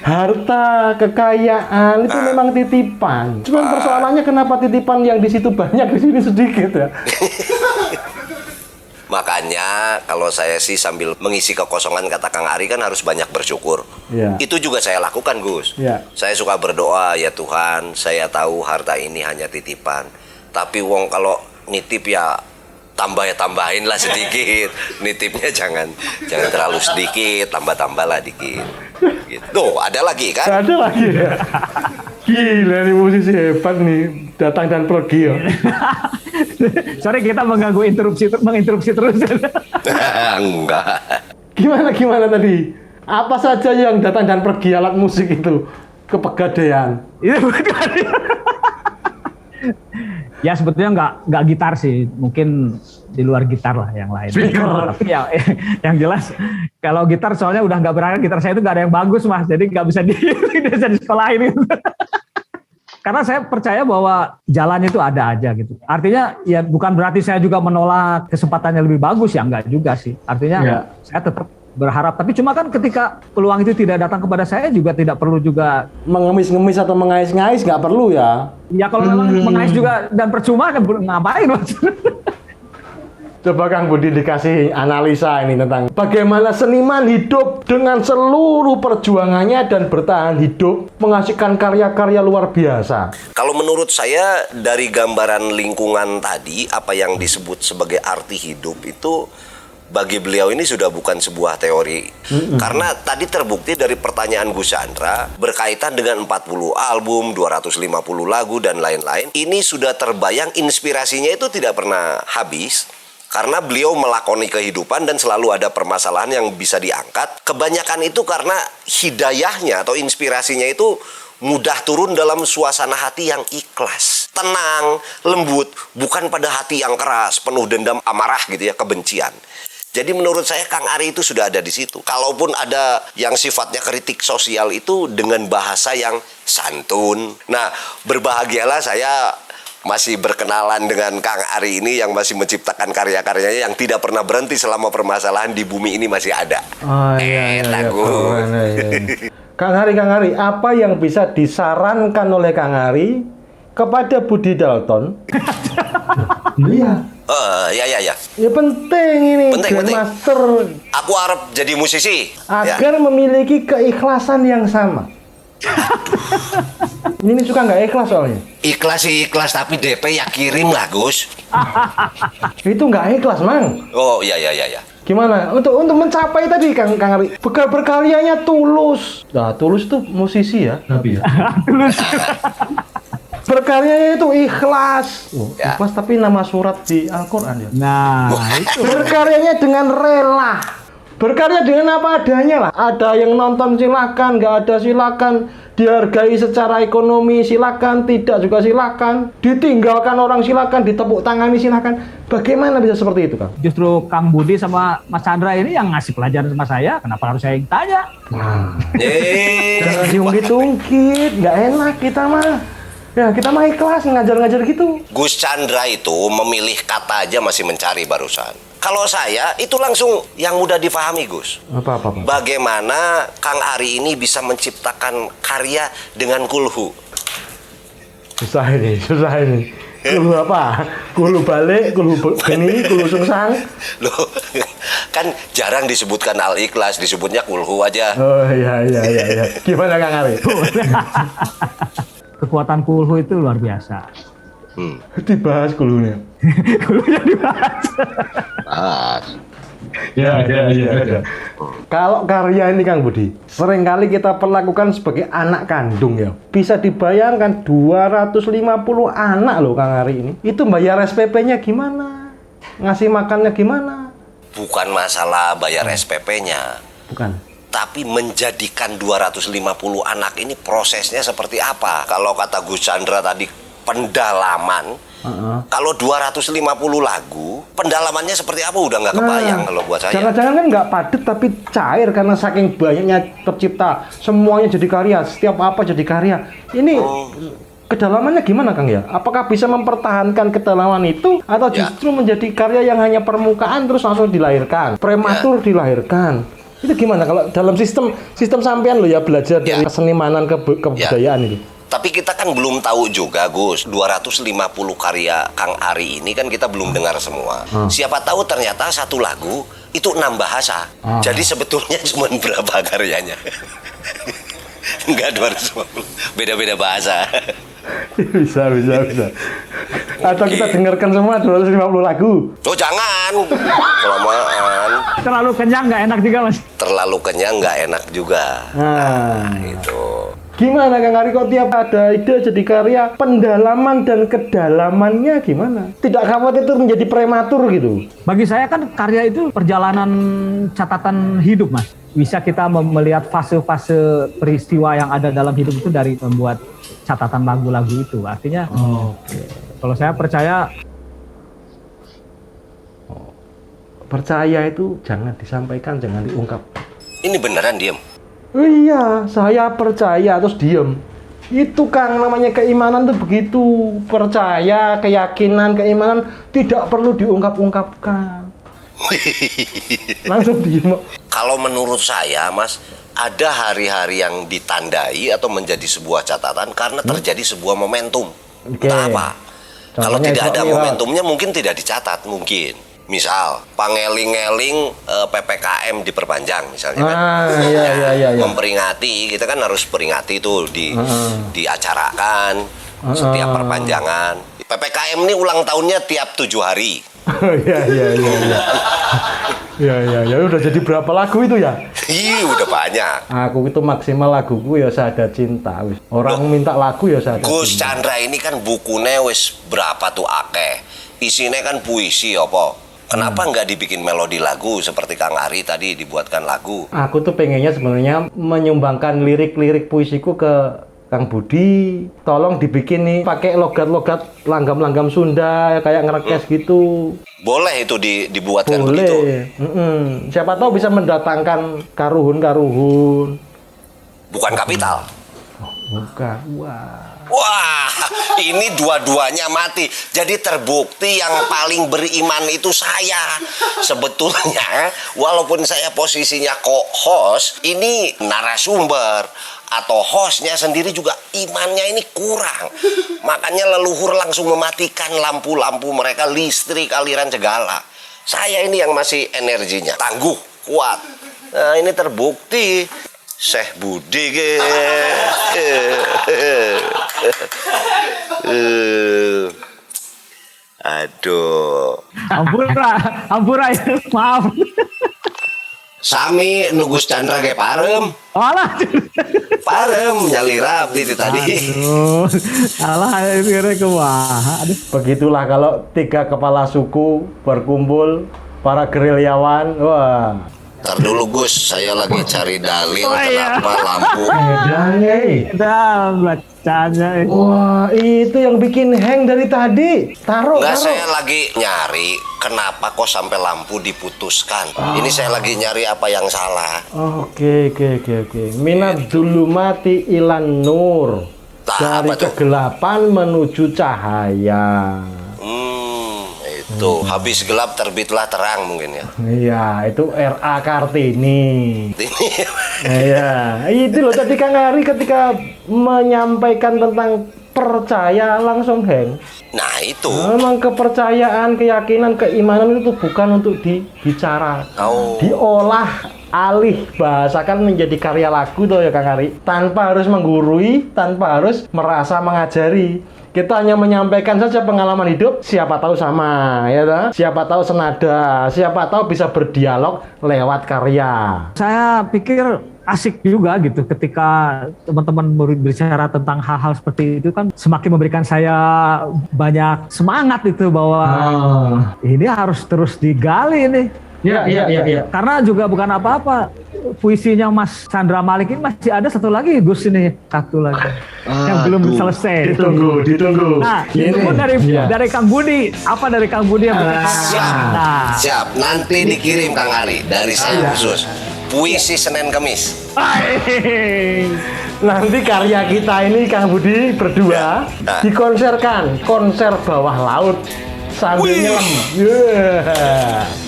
harta, kekayaan itu memang titipan. Cuma persoalannya kenapa titipan yang di situ banyak, di sini sedikit ya? Makanya kalau saya sih sambil mengisi kekosongan kata Kang Ari kan harus banyak bersyukur. Ya. Itu juga saya lakukan Gus. Ya. Saya suka berdoa, ya Tuhan, saya tahu harta ini hanya titipan. Tapi wong kalau nitip ya tambahin lah sedikit. Nitipnya jangan terlalu sedikit, tambah lah dikit. Gitu. Tuh, ada lagi kan? Ada lagi ya? Gila nih musisi hebat nih, datang dan pergi ya. Sorry kita menginterupsi terus. Enggak. Gimana tadi? Apa saja yang datang dan pergi alat musik itu? Kepegadaian. Itu bukan. Ya sebetulnya nggak gitar sih, mungkin di luar gitar lah yang lain. Tapi ya yang jelas kalau gitar soalnya udah nggak berani, gitar saya itu nggak ada yang bagus Mas, jadi nggak bisa di sekolahin gitu. Karena saya percaya bahwa jalannya itu ada aja gitu. Artinya ya bukan berarti saya juga menolak kesempatannya lebih bagus ya, enggak juga sih. Artinya saya tetap berharap. Tapi cuma kan ketika peluang itu tidak datang kepada saya juga tidak perlu juga mengemis-ngemis atau mengais-ngais nggak perlu ya. Ya kalau memang mengais juga dan percuma ngapain Mas? Coba Kang Budi dikasih analisa ini tentang bagaimana seniman hidup dengan seluruh perjuangannya dan bertahan hidup menghasilkan karya-karya luar biasa. Kalau menurut saya dari gambaran lingkungan tadi, apa yang disebut sebagai arti hidup itu bagi beliau ini sudah bukan sebuah teori. Karena tadi terbukti dari pertanyaan Gus Chandra berkaitan dengan 40 album, 250 lagu dan lain-lain. Ini sudah terbayang, inspirasinya itu tidak pernah habis. Karena beliau melakoni kehidupan dan selalu ada permasalahan yang bisa diangkat. Kebanyakan itu karena hidayahnya atau inspirasinya itu mudah turun dalam suasana hati yang ikhlas, tenang, lembut, bukan pada hati yang keras, penuh dendam, amarah gitu ya, kebencian. Jadi menurut saya Kang Ari itu sudah ada di situ. Kalaupun ada yang sifatnya kritik sosial itu dengan bahasa yang santun. Nah, berbahagialah saya masih berkenalan dengan Kang Ari ini yang masih menciptakan karya-karyanya yang tidak pernah berhenti selama permasalahan di bumi ini masih ada. Oh iya. Kang Ari, apa yang bisa disarankan oleh Kang Ari kepada Budi Dalton? Iya. Ya. Ya penting ini, penting. Grandmaster. Aku harap jadi musisi. Agar memiliki keikhlasan yang sama. Ini suka nggak ikhlas soalnya. Ikhlas sih ikhlas, tapi DP ya kirim lah Gus. Itu nggak ikhlas Mang. Oh iya. Gimana? Untuk mencapai tadi Kang Ari, berkaryanya tulus. Nah, tulus tuh musisi ya. Tapi ya. Tulus. Berkaryanya itu ikhlas. Ikhlas tapi nama surat di Al-Qur'an ya. Nah, itu. Berkaryanya dengan rela. Berkarya dengan apa adanya lah. Ada yang nonton silakan, nggak ada silakan. Dihargai secara ekonomi silakan, tidak juga silakan. Ditinggalkan orang silakan, ditepuk tangani silakan. Bagaimana bisa seperti itu, Kang? Justru Kang Budi sama Mas Chandra ini yang ngasih pelajaran sama saya. Kenapa harus saya yang tanya? Jangan diungkit-ungkit, nggak enak kita mah. Ya kita mah ikhlas ngajar-ngajar gitu. Gus Chandra itu memilih kata aja masih mencari barusan. Kalau saya itu langsung yang mudah difahami, Gus. Apa? Bagaimana Kang Ari ini bisa menciptakan karya dengan kulhu? Susah ini. Kulu apa? Kulu balik, kulu geni, kulu sungsang. Loh, kan jarang disebutkan Al-Ikhlas, disebutnya kulhu aja. Oh iya. Gimana Kang Ari? Kekuatan kulhu itu luar biasa. Dibahas kulunya. Kulunya dibahas. Ya. Kalau karya ini Kang Budi, seringkali kita perlakukan sebagai anak kandung ya. Bisa dibayangkan 250 anak loh Kang Ari ini. Itu bayar SPP-nya gimana? Ngasih makannya gimana? Bukan masalah bayar SPP-nya. Bukan. Tapi menjadikan 250 anak ini prosesnya seperti apa? Kalau kata Gus Chandra tadi pendalaman, kalau 250 lagu, pendalamannya seperti apa udah nggak kebayang kalau buat saya. Jangan-jangan kan nggak padat tapi cair karena saking banyaknya tercipta. Semuanya jadi karya, setiap apa jadi karya. Ini kedalamannya gimana Kang ya? Apakah bisa mempertahankan kedalaman itu atau justru menjadi karya yang hanya permukaan terus langsung dilahirkan, prematur dilahirkan? Itu gimana kalau dalam sistem sampean lo ya belajar dari kesenimanan kebudayaan itu? Tapi kita kan belum tahu juga, Gus. 250 karya Kang Ari ini kan kita belum dengar semua. Siapa tahu ternyata satu lagu itu 6 bahasa. Jadi sebetulnya cuma berapa karyanya? Enggak 250. Beda-beda bahasa. Bisa. Atau kita dengarkan semua 250 lagu. Oh jangan, kelamaan. Terlalu kenyang nggak enak juga Mas. Terlalu kenyang nggak enak juga. Nah, Itu. gimana Kang Ari kok tiap ada ide jadi karya, pendalaman dan kedalamannya gimana? Tidak khawatir itu menjadi prematur gitu? Bagi saya kan karya itu perjalanan catatan hidup Mas. Bisa kita melihat fase-fase peristiwa yang ada dalam hidup itu dari membuat catatan lagu-lagu itu. Artinya kalau saya percaya itu jangan disampaikan, jangan diungkap. Ini beneran diem. Iya, saya percaya terus diem. Itu Kang namanya keimanan tuh begitu. Percaya, keyakinan, keimanan tidak perlu diungkap-ungkapkan. Langsung diem. Kalau menurut saya, Mas, ada hari-hari yang ditandai atau menjadi sebuah catatan karena terjadi sebuah momentum. Entah apa. Kalau Contohnya tidak ada Israel. momentumnya mungkin tidak dicatat, mungkin. Misal, pangeling-eling PPKM diperpanjang misalnya kan. Iya. Memperingati, kita kan harus peringati itu diacarakan setiap perpanjangan. PPKM ini ulang tahunnya tiap 7 hari. Iya. Udah jadi berapa lagu itu ya? Ih, udah banyak. Aku itu maksimal laguku ya Sada Cinta. Orang minta lagu ya Sada Gus Cinta. Chandra ini kan bukunya wis berapa tuh akeh. Isinya kan puisi apa? Kenapa nggak dibikin melodi lagu seperti Kang Ari tadi dibuatkan lagu? Aku tuh pengennya sebenarnya menyumbangkan lirik-lirik puisiku ke Kang Budi. Tolong dibikin nih pakai logat-logat langgam-langgam Sunda kayak ngerekes gitu. Boleh itu dibuatkan Boleh. begitu? Siapa tahu bisa mendatangkan karuhun-karuhun. Bukan kapital. Bukan. Wah. Wah, ini dua-duanya mati. Jadi terbukti yang paling beriman itu saya. Sebetulnya, walaupun saya posisinya co-host, ini narasumber atau hostnya sendiri juga imannya ini kurang. Makanya leluhur langsung mematikan lampu-lampu mereka, listrik, aliran segala. Saya ini yang masih energinya tangguh, kuat. Nah, ini terbukti. Syekh Budi aduh. Ampura ya, maaf. Sami nugus Chandra ge parem. Alah. Parem nyalirap itu tadi. Alah, kira kumaha. Aduh. Begitulah kalau 3 kepala suku berkumpul, para gerilyawan. Wah. Ntar dulu Gus, saya lagi cari dalil iya. kenapa lampu. Dan bacanya. Wah, itu yang bikin hang dari tadi. Taruh. Enggak, saya lagi nyari kenapa kok sampai lampu diputuskan. Ini saya lagi nyari apa yang salah. Oke. Minad zulumati ilan nur. Dari apa tuh? kegelapan menuju cahaya. Itu habis gelap terbitlah terang mungkin ya. Iya, itu R.A. Kartini. Iya, itu loh tadi Kang Ari ketika menyampaikan tentang percaya langsung hang. Nah itu. Memang kepercayaan, keyakinan, keimanan itu bukan untuk dibicara, diolah alih bahasakan menjadi karya lagu tuh ya Kang Ari. Tanpa harus menggurui, tanpa harus merasa mengajari. Kita hanya menyampaikan saja pengalaman hidup, siapa tahu sama, ya toh? Siapa tahu senada, siapa tahu bisa berdialog lewat karya. Saya pikir asik juga gitu ketika teman-teman berbicara tentang hal-hal seperti itu kan semakin memberikan saya banyak semangat itu bahwa ini harus terus digali nih. Iya. Karena juga bukan apa-apa, puisinya Mas Chandra Malik ini masih ada satu lagi Gus ini, satu lagi yang belum selesai. Ditunggu. Nah, itu pun dari Kang Budi. Apa dari Kang Budi yang Siap. Nanti dikirim Kang Ari dari saya khusus. Puisi Senin Kemis. Nanti karya kita ini Kang Budi berdua dikonserkan, konser bawah laut sambil nyelam.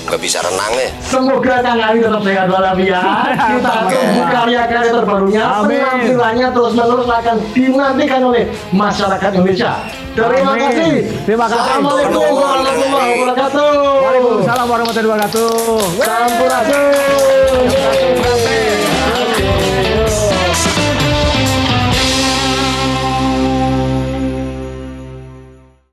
Nggak bisa renang ya. Semoga Kang Ari tetap sehat walafiat. Kita tunggu karya-karya terbarunya, penampilannya terus-menerus akan dinantikan oleh masyarakat Indonesia. Terima kasih. Assalamualaikum warahmatullahi wabarakatuh. Waalaikumsalam warahmatullahi wabarakatuh. Sampurasun.